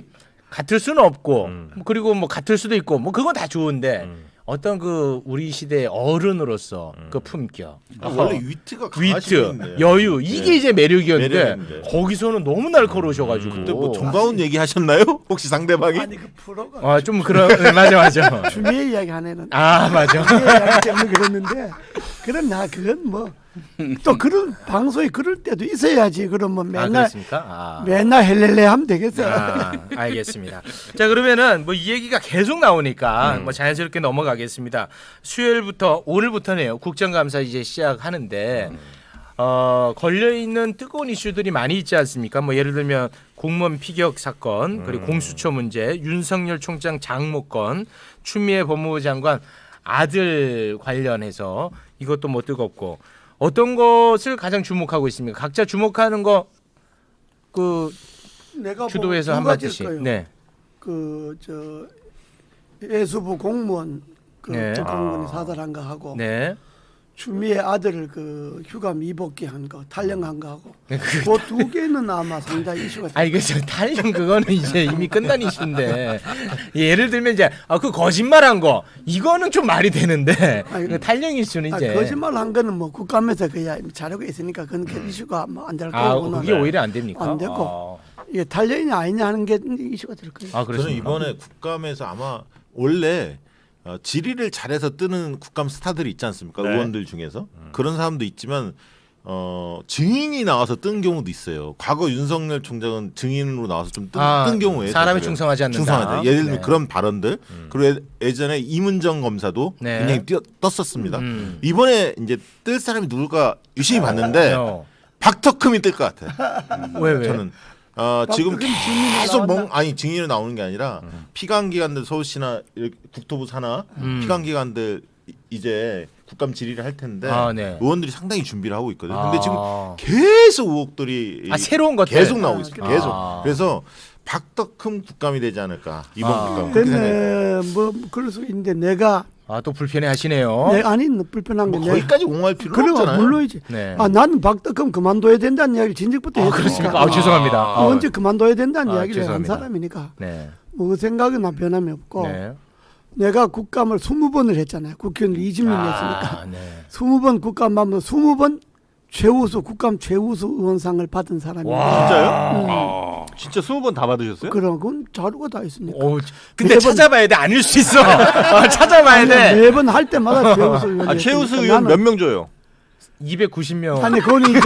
같을 수는 없고 그리고 뭐 같을 수도 있고 뭐 그건 다 좋은데 어떤 그 우리 시대의 어른으로서 그 품격,
원래 위트가
위트,
강하시는데.
여유 이게
네.
이제 매력이었는데
매력인데.
거기서는 너무 날카로우셔가지고.
근데 뭐 정가운 얘기 하셨나요? 혹시 상대방이?
아니 그 프로가
아, 좀 그런 네, 맞아.
주미의 이야기 하네는
아, 맞아.
주미의 이야기 때문에 그랬는데 그러나 그건 뭐 또 그런 방송에 그럴 때도 있어야지. 그러면
아,
맨날
그렇습니까? 아.
맨날 헬렐레 하면 되겠어.
아, 알겠습니다. 자, 그러면은 뭐 이 얘기가 계속 나오니까 뭐 자연스럽게 넘어가겠습니다. 수요일부터 오늘부터네요. 국정감사 이제 시작하는데 걸려 있는 뜨거운 이슈들이 많이 있지 않습니까? 뭐 예를 들면 공무원 피격 사건, 그리고 공수처 문제, 윤석열 총장 장모건, 추미애 법무부 장관 아들 관련해서 이것도 뭐 뜨겁고 어떤 것을 가장 주목하고 있습니까? 각자 주목하는 거 그
내가
주도해서 한 마디씩. 네.
그저 예수부 공무원 그
네.
공무원이 사달한 거 하고
네.
추미애 아들 그 휴가 미복귀 한 거 탈영한 거 하고
네,
그 두 개는 아마 상당히 이슈가
아 이거 저 탈령 그거는 이제 이미 끝난 이슈인데 예를 들면 이제 그 거짓말한 거 이거는 좀 말이 되는데
아니,
그 탈령 이슈는 이제
거짓말 한 거는 뭐 국감에서 그야 자료가 있으니까 그건 이슈가 뭐 안 될
아
거고는
그게 오히려 안 됩니까?
안 되고 이게 탈영이냐 아니냐 하는 게 이슈가 될 거예요.
아
저는
그렇습니까?
이번에 국감에서 아마 원래 질의를 잘해서 뜨는 국감 스타들이 있지 않습니까?
네.
의원들 중에서 그런 사람도 있지만 증인이 나와서 뜬 경우도 있어요. 과거 윤석열 총장은 증인으로 나와서 좀 뜬 경우에
사람이 충성하지 않는다.
충성하지. 예를 들면
네.
그런 발언들. 그리고 예전에 이문정 검사도
네.
굉장히 떴었습니다. 이번에 이제 뜰 사람이 누굴까 유심히 봤는데 박덕흠이 뜰 것 같아요.
왜?
저는 지금
박덕흠 증인으로
계속
나왔나?
증인으로 나오는 게 아니라 피감기관들 서울시나 이렇게 국토부 산하 피감기관들 이제 국감 질의를 할 텐데
아, 네.
의원들이 상당히 준비를 하고 있거든요. 근데 지금
아.
계속 의혹들이
새로운 것들
계속 나오고 있습니다.
아,
계속.
아.
그래서 박덕흠 국감이 되지 않을까 이번
아.
국감. 그렇게 생각해요.
근데 뭐 그럴 수 있는데 내가
또 불편해 하시네요.
아니 불편한 게
뭐
내가
거기까지 옹호할 필요는
그래
없잖아요.
물론이지.
네.
나는 박덕흠 그만둬야 된다는 이야기를 진즉부터 했으니까.
그렇습니까? 죄송합니다.
언제 그만둬야 된다는 이야기를 한
죄송합니다.
사람이니까
네.
뭐 생각은 변함이 없고
네.
내가 국감을 20번을 했잖아요. 국회의원 20년 했으니까.
네.
20번 국감하면 20번 최우수 국감 최우수 의원상을 받은 사람입니다.
진짜요? 진짜 20번 다 받으셨어요?
그런 건 자료가 다 있으니까.
근데
매번-
찾아봐야 돼. 아닐 수 있어. 찾아봐야 돼.
매번 할 때마다 최우수 의원.
최우수 의원 몇 명 줘요?
290명.
아니 그건 이제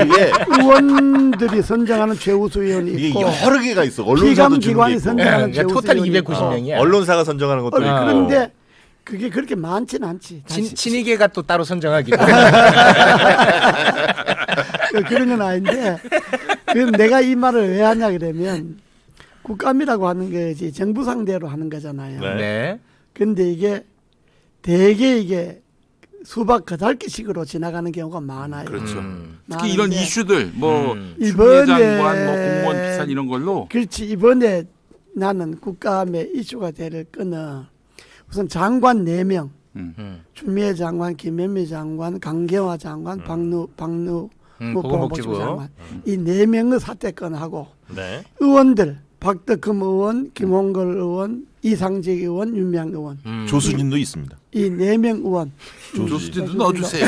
이게
의원들이 선정하는 최우수 의원이
이게
있고
여러 개가 있어. 언론사도 주는 게
기관이
있고.
선정-
그러니까 토탈 290명이야.
언론사가 선정하는 것도 있고.
그런데 그게 그렇게 많지는 않지.
친이계가 또 따로 선정하기도.
그런 건 아닌데 그럼 내가 이 말을 왜 하냐 그러면 국감이라고 하는 게 이제 정부 상대로 하는 거잖아요.
네.
네.
근데 이게 대개 이게 수박 거달기식으로 지나가는 경우가 많아요.
그렇죠.
음.
특히 이런
많은데
이슈들 뭐 추미애
이번에
장관 뭐 공무원 비판 이런 걸로
그렇지. 이번에 나는 국감의 이슈가 될 거는 우선 장관 4명 추미애 장관, 김현미 장관, 강경화 장관, 박누
보건복지부.
장관 이 4명의 사퇴권하고
네.
의원들 박덕흠 의원, 김홍걸 의원, 이상직 의원, 윤미향 의원
조수진도 있습니다.
이 4명 의원
조수진도 넣어주세요.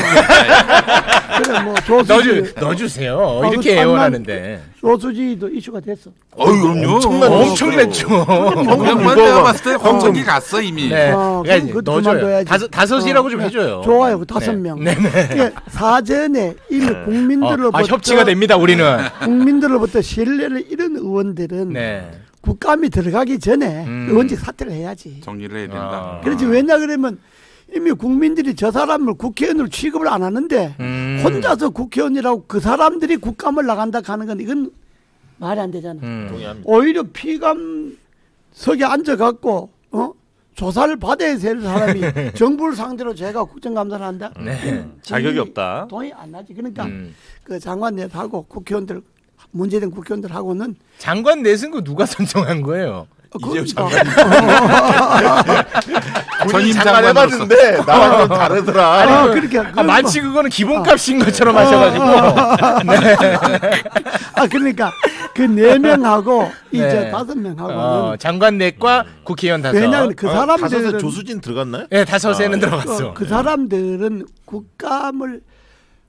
그래 뭐 조수지
넣어주세요.
아,
이렇게
그
애원하는데.
조수지도 이슈가 됐어.
그럼요.
엄청났죠.
그냥만 내가 봤을 때 황정기 갔어 이미.
네.
그럼
그러니까
그것도
넣어줘요.
그만둬야지.
다섯이라고 좀 해줘요.
좋아요. 그
네.
5명.
네.
이게 사전에 이미 국민들로부터
협치가 됩니다. 우리는.
국민들로부터 신뢰를 잃은 의원들은
네.
국감이 들어가기 전에
음.
의원직 사퇴를 해야지.
정리를 해야 된다.
그렇지. 왜냐 그러면 이미 국민들이 저 사람을 국회의원으로 취급을 안 하는데 혼자서 국회의원이라고 그 사람들이 국감을 나간다 하는 건 이건 말이 안 되잖아.
동의합니다.
오히려 피감석에 앉아갖고 조사를 받아야 될 사람이 정부를 상대로 제가 국정감사를 한다.
네.
자격이 없다.
동의 안 나지. 그러니까 그 장관넷하고 국회의원들 문제된 국회의원들하고는
장관 넷은 그 누가 선정한 거예요?
이재호
그러니까.
장관. 본인
전임
장관
장관으로서.
해봤는데 나랑 좀 다르더라.
그렇게
마치 그거는 기본값인 것처럼 하셔가지고.
그러니까 그 4명하고 이제
네.
5명하고는
장관 넷과 국회의원 5.
왜냐하면 그
다섯에
사람들은
조수진 들어갔나요?
네, 5에는 들어갔어.
그 사람들은 국감을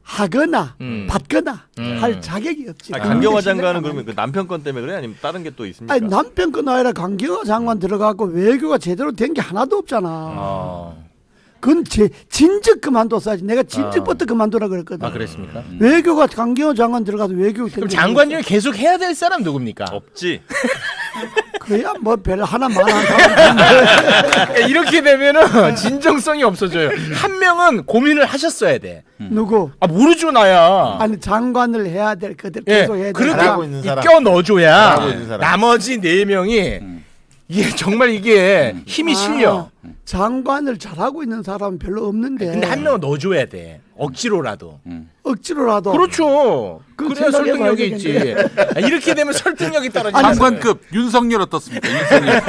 하거나 받거나 할 자격이 없지.
강경화 장관은 그러면 그 남편 건 때문에 그래 아니면 다른 게 또 있습니까?
아니 남편 건 아니라 강경화 장관 들어가고 외교가 제대로 된 게 하나도 없잖아. 그건 진즉 그만뒀어야지. 내가 진즉부터 그만두라 그랬거든.
그랬습니까?
외교가 강경화 장관 들어가도 외교가
그럼 장관 중에 계속 해야 될 사람 누굽니까?
없지.
그야 뭐 별 하나만 한 사람.
그러니까 이렇게 되면은 진정성이 없어져요. 한 명은 고민을 하셨어야 돼.
누구?
모르죠 나야.
아니 장관을 해야 될 그들
예,
계속 해야 될
그렇게
잘하고 있는 사람.
껴 넣어줘야
잘하고 있는 사람.
나머지 4명이 이게 정말 이게 힘이 실려.
장관을 잘하고 있는 사람은 별로 없는데.
근데 한 명은 넣어줘야 돼. 억지로라도.
억지로라도.
그렇죠.
그
그래야
생각해봐야
설득력이 있지. 이렇게 되면 설득력이 떨어지는
장관급 윤석열 어떻습니까? 윤석열.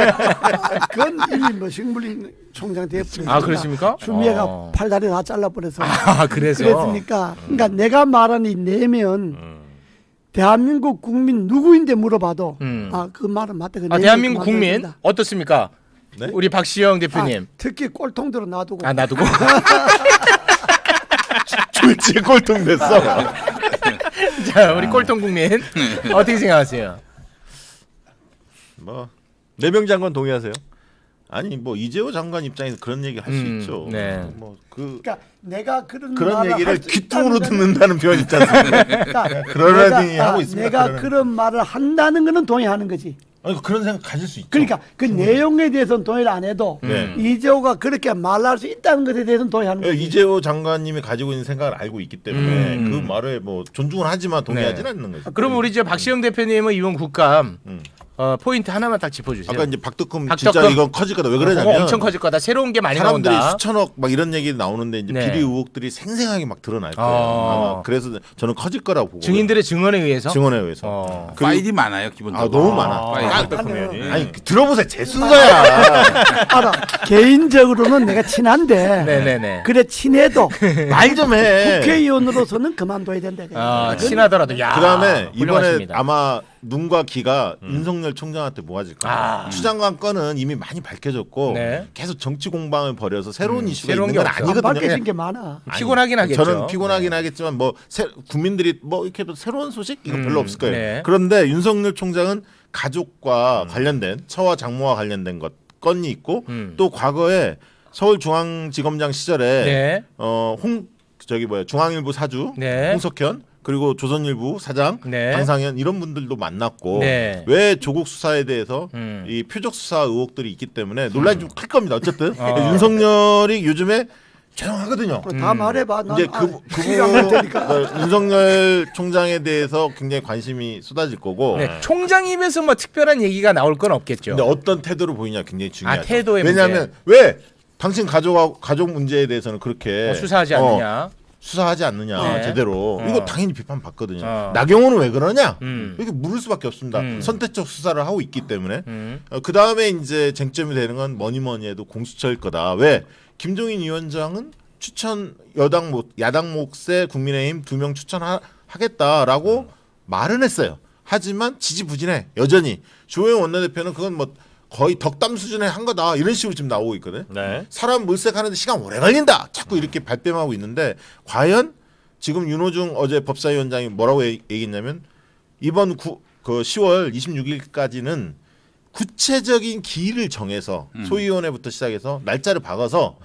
그건 이미 뭐 식물인 총장 대표.
그렇습니까?
추미애가 팔다리 다 잘라버려서.
그래서.
그랬으니까. 그러니까 내가 말하는 이 4명 대한민국 국민 누구인데 물어봐도 그 말은 맞다. 그
대한민국
4명
국민
그만둬야
어떻습니까?
네?
우리 박시영
된다.
대표님.
특히 꼴통들은 놔두고.
놔두고.
졸지에 꼴통 됐어.
자, 우리 꼴통 국민 어떻게 생각하세요?
뭐
4명 장관 동의하세요?
아니 뭐 이재호 장관 입장에서 그런 얘기 할 수 있죠.
네.
뭐그
그러니까 내가 그런
그런
말을
얘기를
할수
귀뚱으로
있다는
듣는다는 표현 있지 않습니까?
그러니까
그러려니 하고 있습니다.
내가
그러려니.
그런 말을 한다는 거는 동의하는 거지.
아니 그런 생각 가질 수 있죠.
그러니까 그 내용에 대해서는 동의를 안 해도
네.
이재호가 그렇게 말할 수 있다는 것에 대해서는 동의하는 거지.
이재호 장관님이 가지고 있는 생각을 알고 있기 때문에 그 말을 뭐 존중을 하지만 동의하지는 않는 거죠.
그럼 우리 박시영 대표님은 이번 국감 포인트 하나만 딱 짚어주세요.
아까 이제 박덕흠
박덕흠.
진짜 이건 커질 거다. 왜 그러냐면
엄청 커질 거다. 새로운 게 많이
사람들이
나온다.
수천억 막 이런 얘기 나오는데 이제
네.
비리 의혹들이 생생하게 막 드러날 거예요. 아마 그래서 저는 커질 거라고 보고
증인들의 증언에 의해서.
증언에 의해서.
파일이 많아요 기본적으로.
너무 많아.
파일이.
아니 들어보세요. 제 순서야.
알아. 개인적으로는 내가 친한데
네네네.
그래 친해도
말 좀 해.
국회의원으로서는 그만둬야 된다.
친하더라도 야.
그다음에 이번에
훌륭하십니다.
아마 눈과 귀가 윤석열 총장한테 모아질 거예요. 추 장관 건은 이미 많이 밝혀졌고
네.
계속 정치 공방을 벌여서 새로운 이슈가
새로운
있는 건
게 없어.
안
아니거든요.
밝혀진 게 많아.
피곤하긴 하겠죠.
저는 피곤하긴 하겠지만 뭐 국민들이 뭐 이렇게 새로운 소식 이거 별로 없을 거예요.
네.
그런데 윤석열 총장은 가족과 관련된 처와 장모와 관련된 건이 있고 또 과거에 서울중앙지검장 시절에
네.
중앙일보 사주
네.
홍석현 그리고 조선일보 사장
네.
방상현 이런 분들도 만났고
네.
왜 조국 수사에 대해서 이 표적 수사 의혹들이 있기 때문에 논란이 좀 클 겁니다. 어쨌든 윤석열이 요즘에 조용하거든요.
다 말해봐. 난
이제
시간 할 테니까.
윤석열 총장에 대해서 굉장히 관심이 쏟아질 거고.
네. 총장 입에서 뭐 특별한 얘기가 나올 건 없겠죠.
근데 어떤 태도를 보이냐 굉장히 중요하죠.
태도의
왜냐하면 왜 당신 가족 문제에 대해서는 그렇게
수사하지 않느냐.
수사하지 않느냐
네.
제대로 이거 당연히 비판 받거든요.
어.
나경원은 왜 그러냐? 이렇게 물을 수밖에 없습니다.
음.
선택적 수사를 하고 있기 때문에 그 다음에 이제 쟁점이 되는 건 뭐니 해도 공수처일 거다. 왜 김종인 위원장은 추천 야당 몫의 국민의힘 2명 추천하겠다라고 말은 했어요. 하지만 지지부진해 여전히. 주호영 원내대표는 그건 뭐 거의 덕담 수준의 한 거다 이런 식으로 지금 나오고 있거든.
네.
사람 물색하는데 시간 오래 걸린다. 자꾸 이렇게 발뺌하고 있는데 과연 지금 윤호중 어제 법사위원장이 뭐라고 얘기했냐면 이번 10월 26일까지는 구체적인 기일을 정해서 소위원회부터 시작해서 날짜를 박아서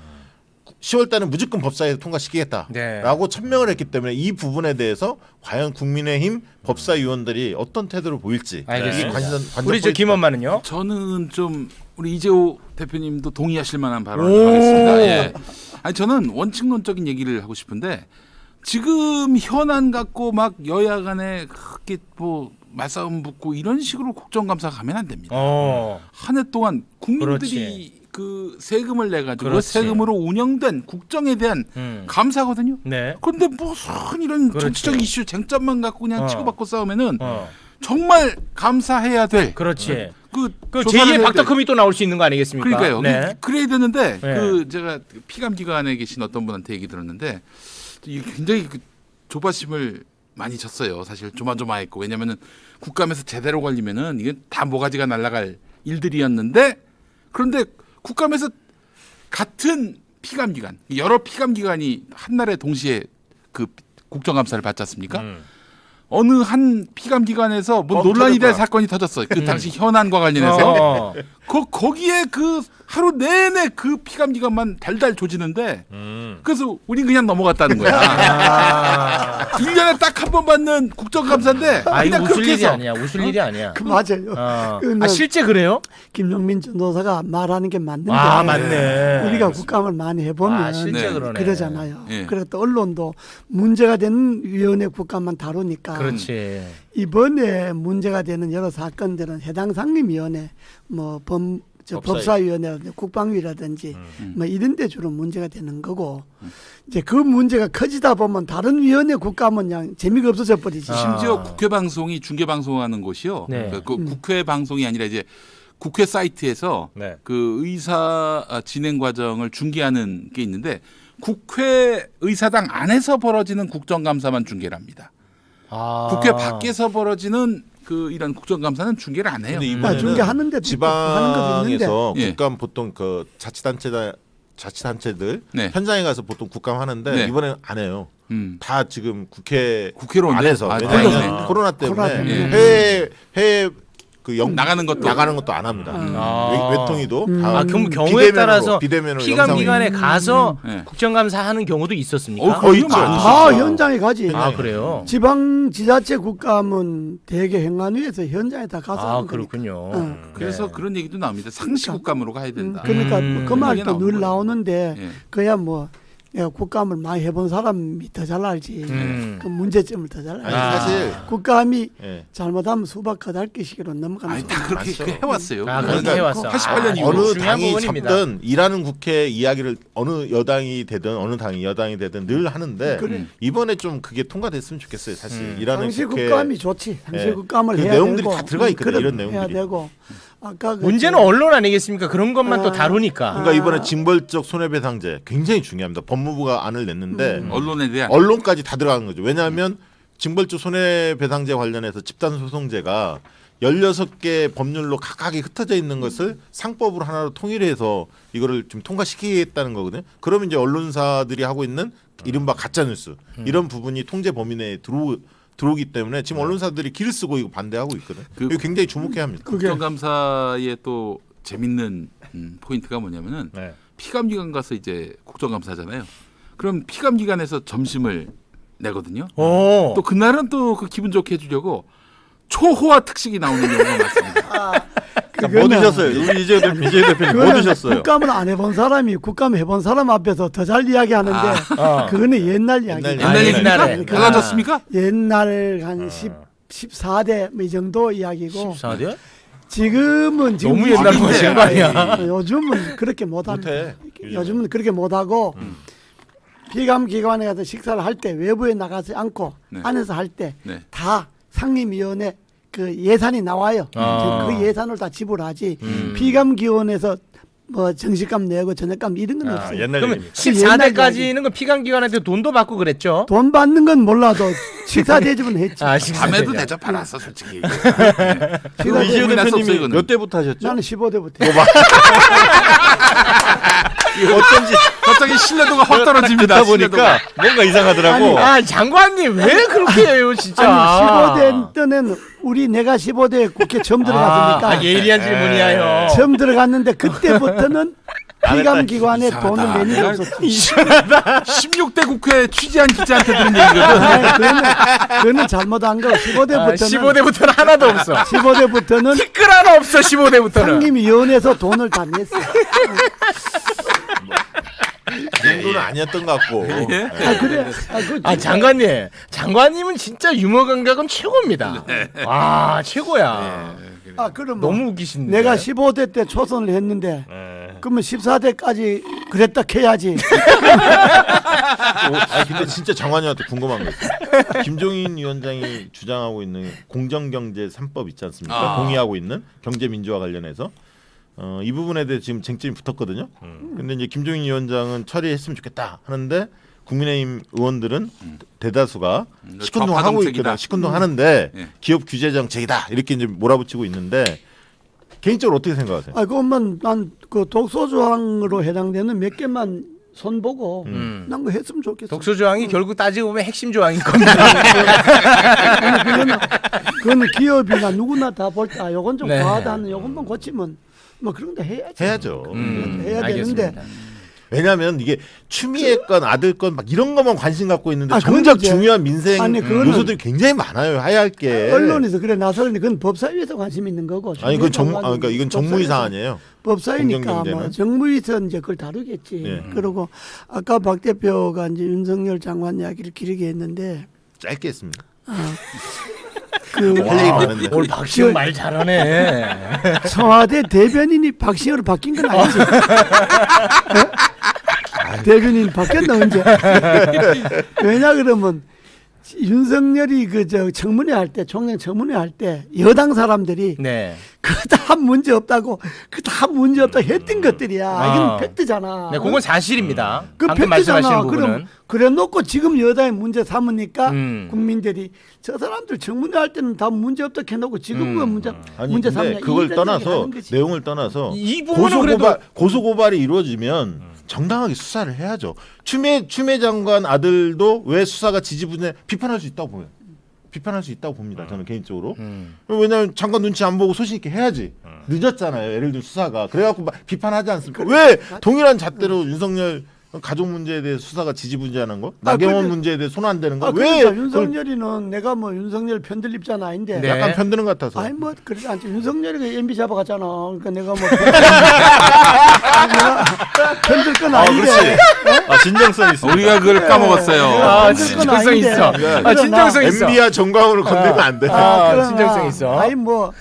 10월 달은 무조건 법사위에서 통과시키겠다라고
네.
천명을 했기 때문에 이 부분에 대해서 과연 국민의힘 법사위원들이 어떤 태도를 보일지
알겠습니다.
이게 관전
우리 저 김원만은요?
저는 좀 우리 이재호 대표님도 동의하실 만한 발언을 하겠습니다. 예. 아니 저는 원칙론적인 얘기를 하고 싶은데 지금 현안 갖고 막 여야 간에 그렇게 뭐 말싸움 붙고 이런 식으로 국정감사 가면 안 됩니다. 한 해 동안 국민들이
그렇지.
그 세금을 내 가지고
그렇지.
세금으로 운영된 국정에 대한 감사거든요.
네.
그런데 무슨 이런
그렇지.
정치적 이슈 쟁점만 갖고 그냥 치고받고 싸우면은
어.
정말 감사해야 될
그렇지. 그
조사를
제2의
해야
박덕흠이 또 나올 수 있는 거 아니겠습니까?
그러니까요.
네.
그래야 되는데
네.
그 제가 피감기관에 계신 어떤 분한테 얘기 들었는데 이게 굉장히 그 조바심을 많이 졌어요. 사실 조마조마했고 왜냐면은 국감에서 제대로 걸리면은 이게 다 모가지가 날아갈 일들이었는데 그런데 국감에서 같은 피감기관 여러 피감기관이 한날에 동시에 그 국정감사를 받지 않습니까? 어느 한 피감기관에서 뭐 논란이 될
터졌다.
사건이 터졌어요. 그 당시 현안과 관련해서 거기에 그 하루 내내 그 피감기관만 달달 조지는데 그래서 우린 그냥 넘어갔다는 거야. 1년에 딱 한 번 받는 국정감사인데
아 이거
그냥
웃을
그렇게
일이
해서
아니야. 웃을 일이 아니야.
그 맞아요.
아
그는
실제 그래요?
김용민 전도사가 말하는 게 맞는데
아 맞네.
우리가 국감을 많이 해보면
아 실제
네.
그러네.
그러잖아요.
예.
그리고 또 언론도 문제가 되는 위원회 국감만 다루니까
그렇지.
이번에 문제가 되는 여러 사건들은 해당 상임위원회 뭐 법사위원회라든지 국방위라든지 뭐 이런 데 주로 문제가 되는 거고 이제 그 문제가 커지다 보면 다른 위원회 국감은 그냥 재미가 없어져 버리지.
아.
심지어 국회 방송이 중계 방송하는 곳이요.
네.
그 국회 방송이 아니라 이제 국회 사이트에서
네.
그 의사 진행 과정을 중계하는 게 있는데 국회 의사당 안에서 벌어지는 국정감사만 중계를 합니다.
아.
국회 밖에서 벌어지는 그 이런 국정감사는 중계를 안 해요.
근데
아,
이번에는
중계하는데 하는 것도 있는데
지방에서
예.
국감 보통 그 자치단체들
네.
현장에 가서 보통 국감 하는데
네.
이번에는 안 해요.
음.
다 지금 국회로
온대?
안에서
아,
왜냐하면
다행이네.
코로나 때문에
코로나
때문에.
해외 그
나가는 것도
안 합니다.
아.
외통위도 다
아 그럼 경우에
비대면으로,
따라서
비대면으로
피감기관에 가서
네.
국정감사하는 경우도 있었습니까?
그럼요,
있죠.
많죠.
다 현장에 가지.
아 그래요?
지방 지자체 국감은 대개 행안위에서 현장에 다 가서
아
하는 거니까.
그렇군요.
응.
그래서 그런 얘기도 나옵니다. 상시 국감으로 가야 된다.
그러니까
음.
그 말도
나오는
늘
거예요.
나오는데
예.
그야 뭐 내가 국감을 많이 해본 사람이 더 잘 알지. 그 문제점을 더 잘 알지.
아니
아.
사실
국감이
예.
잘못하면 수박 거달기식으로 넘어가는
아니 다
수가
그렇게
맞죠.
해왔어요.
아 그렇게
그러니까
해왔어.
88년 이후.
어느
중요한
당이
부분입니다.
잡든 일하는 국회 이야기를 어느 여당이 되든 어느 당이 여당이 되든 늘 하는데
그래.
이번에 좀 그게 통과됐으면 좋겠어요. 사실 일하는
당시
국회
국감이 좋지. 당시
예.
국감을
그
해야
내용들이
되고
다 들어가 있거든요,
그런
이런
해야
내용들이.
되고 아까 그
문제는 언론 아니겠습니까? 그런 것만 또 다루니까.
그러니까 이번에 징벌적 손해배상제 굉장히 중요합니다. 법무부가 안을 냈는데
언론에 대한
언론까지 다 들어가는 거죠. 왜냐하면 징벌적 손해배상제 관련해서 집단소송제가 16개 법률로 각각이 흩어져 있는 것을 상법으로 하나로 통일해서 이거를 좀 통과시키겠다는 거거든요. 그러면 이제 언론사들이 하고 있는 이른바 가짜뉴스 이런 부분이 통제 범위 내에 들어오기 때문에 지금 언론사들이 길을 쓰고 이거 반대하고 있거든요.
그
이거 굉장히 주목해야 합니다.
국정감사의 또 재밌는 포인트가 뭐냐면은
네.
피감기관 가서 이제 국정감사잖아요. 그럼 피감기관에서 점심을 내거든요.
오.
또 그날은 또 그 기분 좋게 해주려고 초호화 특식이 나오는 경우가 많습니다.
뭐 드셨어요? 우리 이재호 대표님 뭐 드셨어요?
국감을 안 해본 사람이 국감 해본 사람 앞에서 더 잘 이야기하는데 그거는 옛날 이야기.
옛날
얘기입니까?
옛날에.
달라졌습니까?
옛날 한 14대 뭐 이 정도 이야기고
14대?
지금은 지금
너무 옛날
아닌데.
거신 거 아니야?
요즘은 그렇게 못합니다.
못해.
요즘은 그렇게 못하고 피감기관에 가서 식사를 할 때 외부에 나가지 않고
네.
안에서 할 때 다
네.
상임위원회 그 예산이 나와요.
아.
그 예산을 다 지불하지. 피감기원에서 뭐 정식값 내고 저녁값 이런 건 없어요.
옛날
그러면
얘기입니다.
14대까지는 그 피감기관한테 돈도 받고 그랬죠?
돈 받는 건 몰라도 식사 대접은 했지.
아, 식사
밤에도
대접.
대접받았어 솔직히.
그럼 이재호
고민할 수 없어요,
대표님
이거는.
몇 대부터 하셨죠?
나는 15대부터.
어쩐지
갑자기 신뢰도가 확 떨어집니다.
듣다 보니까 뭔가 이상하더라고.
아 장관님 왜 그렇게 해요 진짜?
아니 15대 때는 내가 15대 국회 처음 들어갔으니까
아, 예리한 질문이야요.
처음 들어갔는데 그때부터는
안 했다.
피감기관에 돈을 낸 일이 없었지.
16대 국회 취재한 기자한테 들은 얘기거든.
아니, 그거는 잘못한 거. 15대부터는
15대부터는 하나도 없어.
15대부터는
티끌 하나 없어 15대부터는.
상임위원회에서 돈을 다 냈어.
그 정도는 아니었던 것 같고. 예.
아 그래.
아 장관님은 진짜 유머 감각은 최고입니다. 와 최고야.
아 그럼 뭐
너무 웃기신데.
내가 15대 때 초선을 했는데 그러면 14대까지 그랬다 해야지.
근데 진짜 장관님한테 궁금한 거 있어요. 김종인 위원장이 주장하고 있는 공정경제 3법 있지 않습니까? 공의하고 있는 경제민주화 관련해서 이 부분에 대해 지금 쟁점이 붙었거든요. 근데 이제 김종인 위원장은 처리했으면 좋겠다 하는데 국민의힘 의원들은 대다수가 시큰둥하고 있거든. 시큰둥하는데 기업 규제 정책이다 이렇게 이제 몰아붙이고 있는데 개인적으로 어떻게 생각하세요?
그것만 난 그 독소조항으로 해당되는 몇 개만 손보고 난 거 했으면 좋겠어.
독소 조항이 결국 따지고 보면 핵심 조항인 겁니다.
그거는 기업이나 누구나 다 볼 때 요건 좀
네.
과하다는 요것만 고치면 뭐 그런 거 해야지.
해야죠.
해야
알겠습니다.
되는데
왜냐하면 이게 추미애 건 아들 건 막 이런 것만 관심 갖고 있는데
그건
정작
이제-
중요한 민생
아니, 그거는-
요소들이 굉장히 많아요. 해야 할 게.
언론에서 그래 나서는데 그건 법사위에서 관심 있는 거고.
아니 그건 그러니까 이건 정무위 사안이에요.
법사위니까
공정경제는.
뭐 정무위에서 이제 그걸 다루겠지.
예.
그리고 아까 박 대표가 이제 윤석열 장관 이야기를 길게 했는데
짧게 했습니다.
그
할 얘기 많은데.
오늘 박시영 말 잘하네.
청와대 대변인이 박시영으로 바뀐 건 아니지. 대변인 바뀌었나 언제? 왜냐 그러면 윤석열이 그 저 청문회 할 때 총장 청문회 할 때 여당 사람들이
네.
그다 문제 없다고 그다 문제 없다 했던 것들이야. 이건 팩트잖아.
네, 그건 사실입니다.
그
방금 말씀하신
팩트잖아.
부분은.
그럼 그래 놓고 지금 여당이 문제 삼으니까
음.
국민들이 저 사람들 청문회 할 때는 다 문제 없다 해놓고 지금은 문제
아니
문제
근데
삼냐
그걸
이
떠나서
하는 거지.
내용을 떠나서
이 부분은 그래도
고소고발이 이루어지면 정당하게 수사를 해야죠. 추미애 장관 아들도 왜 수사가 지지부진해 비판할 수 있다고 보여요. 비판할 수 있다고 봅니다. 저는 개인적으로. 왜냐하면 장관 눈치 안 보고 소신 있게 해야지. 늦었잖아요. 예를 들어 수사가. 그래갖고 막 비판하지 않습니까? 왜 동일한 잣대로 윤석열 가족 문제에 대해 수사가 지지부진하는 거? 나경원 문제에 대해 손 안 대는 거? 왜?
그러니까
그걸
윤석열이는 내가 뭐 윤석열 편들 입자는 아닌데
네.
약간 편드는 것 같아서.
아니 뭐 그러지 않지. 윤석열이가 MB 잡아갔잖아. 그러니까 내가 뭐 편들 건 아닌데.
진정성 있어.
우리가 그걸 까먹었어요.
아,
그건
진정성
아닌데.
있어. 아,
그러나-
진정성 있어.
MB와 정광훈을 건들면 안 돼.
그러나
진정성 있어.
아니 뭐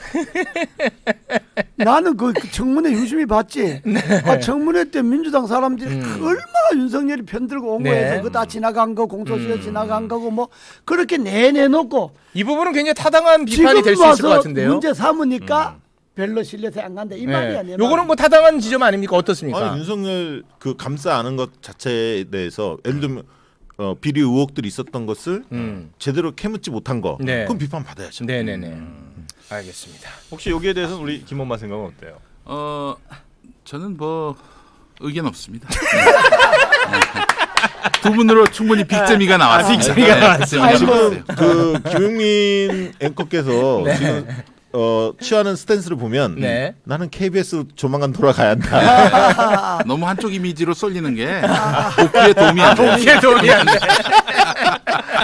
나는 그 청문회 유심히 봤지. 아, 청문회 때 민주당 사람들이 얼마나 윤석열이 편들고 온
네.
거에서 그거 다 지나간 거 공소시효 지나간 거고 뭐 그렇게 내놓고
이 부분은 굉장히 타당한 비판이
지금
될 수 있을 것
와서
같은데요.
문제 삼으니까 별로 신뢰세 안 간다 이 말이야. 내
요거는
말은.
뭐 타당한 지점 아닙니까? 어떻습니까?
아니 윤석열 그 감싸 안은 것 자체에 대해서 예를 들면 비리 의혹들이 있었던 것을 제대로 캐묻지 못한 거
네.
그건 비판 받아야죠.
네네네. 알겠습니다.
혹시 여기에 대해서는 우리 김원만 생각은 어때요?
저는 뭐 의견 없습니다. 두 분으로 충분히 빅재미가 나왔어요.
빅재미가 나왔어요.
아니,
빅재미가
뭐-
나왔어요.
그 김용민 앵커께서 지금 취하는 스탠스를 보면
네.
나는 KBS 조만간 돌아가야 한다.
너무 한쪽 이미지로 쏠리는 게 복귀에 도움이 안 돼요.
이게 도움이 안 돼.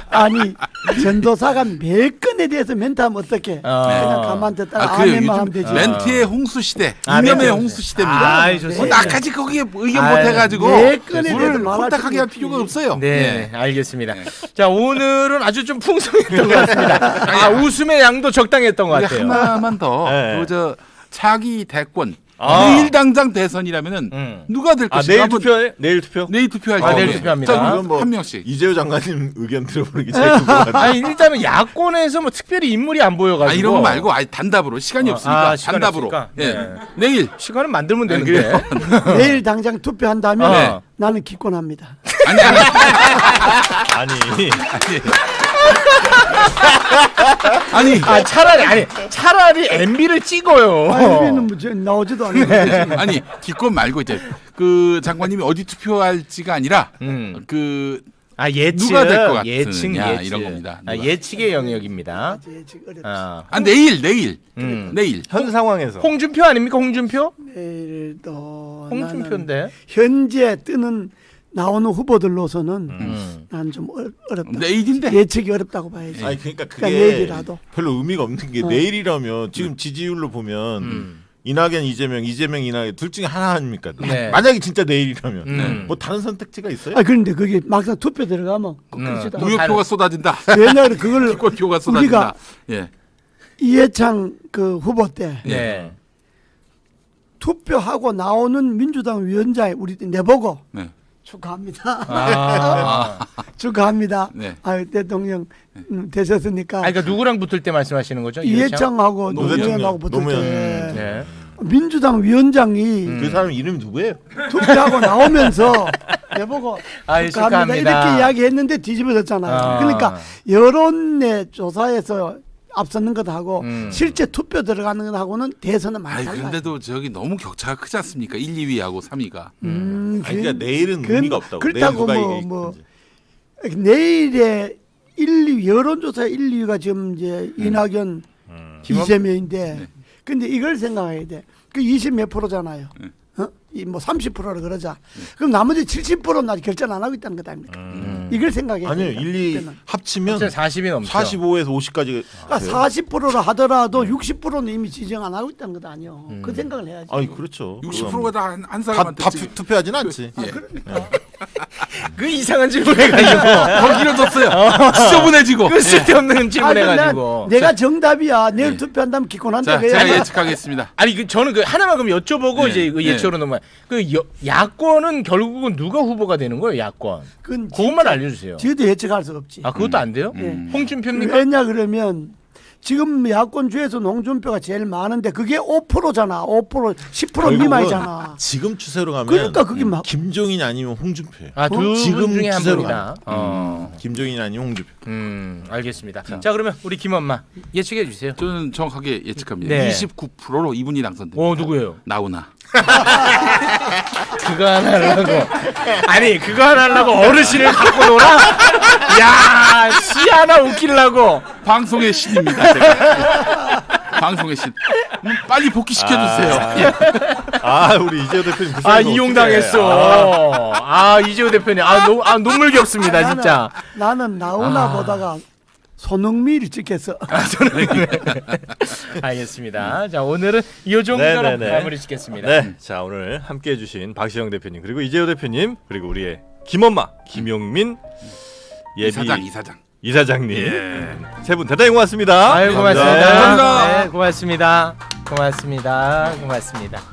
아니 전도사가 매 건에 대해서 멘트하면 어떡해. 그냥 가만 듣다가
그래요.
아멘만 하면
요즘
되지.
멘트의 홍수 시대,
아,
이념의
멘트.
홍수 시대입니다.
아이, 좋습니다.
나까지 거기에 의견
아이,
못 해가지고
매 건에 대해서
물을
말할
홀딱하게 할
필요
필요가
없지.
없어요.
네, 알겠습니다. 자, 오늘은 아주 좀 풍성했던 것 같습니다. 아, 웃음의 양도 적당했던 것
우리
같아요.
하나만 더,
네.
저 차기 대권
아.
내일 당장 대선이라면은 누가 될 것인가?
내일
한번
투표해? 내일 투표?
내일 투표할
아,
때
내일 투표합니다.
자,
그건 뭐
한 명씩.
이재호 장관님 의견 들어보는 게 제일 궁금한데.
아니, 일단은 야권에서 뭐 특별히 인물이 안 보여가지고.
이런 거 말고 아예 단답으로 시간이 없으니까
시간이
단답으로.
없으니까.
예.
네.
내일
시간을 만들면
네,
되는데.
내일 당장 투표한다면
네.
나는 기권합니다.
아니
아니.
아니
차라리 MB를 찍어요.
아이비는 뭐 나오지도 않는데.
아니 기권 말고 이제 그 장관님이 어디 투표할지가 아니라 그
예측.
누가 될것 같으냐,
예측.
이런 겁니다.
아,
누가.
예측의 영역입니다.
지금 어렵지.
아 내일 내일
현 상황에서.
홍준표 아닙니까? 홍준표?
내일도
홍준표인데.
나는 현재 뜨는 나오는 후보들로서는 난 좀 어렵다.
내일인데
예측이 어렵다고 봐야지.
아니 그러니까 그게
그러니까 내일이라도.
별로 의미가 없는 게 내일이라면 지금 지지율로 보면 이낙연, 이낙연 둘 중에 하나 아닙니까?
네.
만약에 진짜 내일이라면 뭐 다른 선택지가 있어요?
아 그런데 그게 막상 투표 들어가면 그렇지도 않아.
무효표가 쏟아진다.
왜냐하면 그걸
기권표가 쏟아진다.
우리가
예.
이해창 그 후보 때
네.
투표하고 나오는 민주당 위원장이 우리 내보고
네.
축하합니다.
아.
축하합니다.
네.
대통령 되셨으니까.
그러니까 누구랑 붙을 때 말씀하시는 거죠?
이해창하고
노무현
노무현하고 붙을
노무현.
때
네.
민주당 위원장이
그 사람 이름이 누구예요?
투표하고 나오면서 내보고
아이,
축하합니다
축하합니다.
이렇게 이야기했는데 뒤집어졌잖아요.
아.
그러니까 여론의 조사에서 앞서는 것하고
음.
실제 투표 들어가는 것하고는 대선은 많이
아니
달라요.
그런데도 저기 너무 격차가 크지 않습니까? 1, 2위하고 3위가.
아니, 그러니까 내일은
그건
의미가 없다고.
그렇다고
내일 누가
뭐
이기는지.
내일에 1, 2위 여론조사 1, 2위가 지금 이제 이낙연, 이재명인데 근데 이걸 생각해야 돼. 그 20 몇 프로잖아요. 뭐 30%를 그러자. 그럼 나머지 70%는 아직 결정 안 하고 있다는 것 아닙니까? 이걸 생각해야 돼.
아니요, 1, 2 합치면
40이 넘죠.
45에서 50까지.
그러니까 40%를 하더라도 60%는 이미 지정 안 하고 있다는 것 아니에요. 그 생각을 해야지.
아니 그렇죠.
60%가 다 한
다,
사람한테
다
지금
투표하진 않지.
그 이상한 질문 해가지고
더 길어졌어요. 지저분해지고.
그 쓸데없는 질문
아니,
해가지고.
내가 정답이야. 내일 투표한다면 기권한다.
자,
그래야
제가 예측하겠습니다.
아니 저는 그 하나만 그럼 여쭤보고
네,
이제 그
네.
예측으로 넘어가. 그 야권은 결국은 누가 후보가 되는 거예요? 야권.
그건
그것만 알려주세요.
저도 예측할 수 없지.
아 그것도 안 돼요? 홍준표입니까?
왜냐 그러면 지금 야권 주에서 홍준표가 제일 많은데 그게 5%잖아. 5% 10%
결국은
미만이잖아.
지금 추세로 가면
그러니까 그게 막
김종인 아니면 홍준표예요.
아, 두
지금
분 중에 한
추세로
분이다.
김종인 아니면 홍준표.
알겠습니다. 자 그러면 우리 김엄마 예측해 주세요.
저는 정확하게 예측합니다.
네.
29%로 이분이 당선됩니다.
누구예요?
나오나.
그거 하나 하려고. 아니 그거 하나 하려고 어르신을 갖고 놀아? 야, 시 하나 웃기려고.
방송의 신입니다. 제가. 방송의 신. 빨리 복귀시켜 주세요.
우리 이재호 대표님 그
아
사이에서
이용당했어. 아 이재호 대표님. 눈물겹습니다 진짜.
나는 나오나 보다가 손흥민을 찍겠어.
알겠습니다. 자 오늘은 이 정도로
네네네.
마무리 짓겠습니다.
네, 자 오늘 함께해주신 박시영 대표님 그리고 이재호 대표님 그리고 우리의 김엄마, 김용민 예비 이사장님 세 분 대단히 고맙습니다.
아유 고맙습니다.
감사합니다.
네, 고맙습니다. 고맙습니다. 고맙습니다.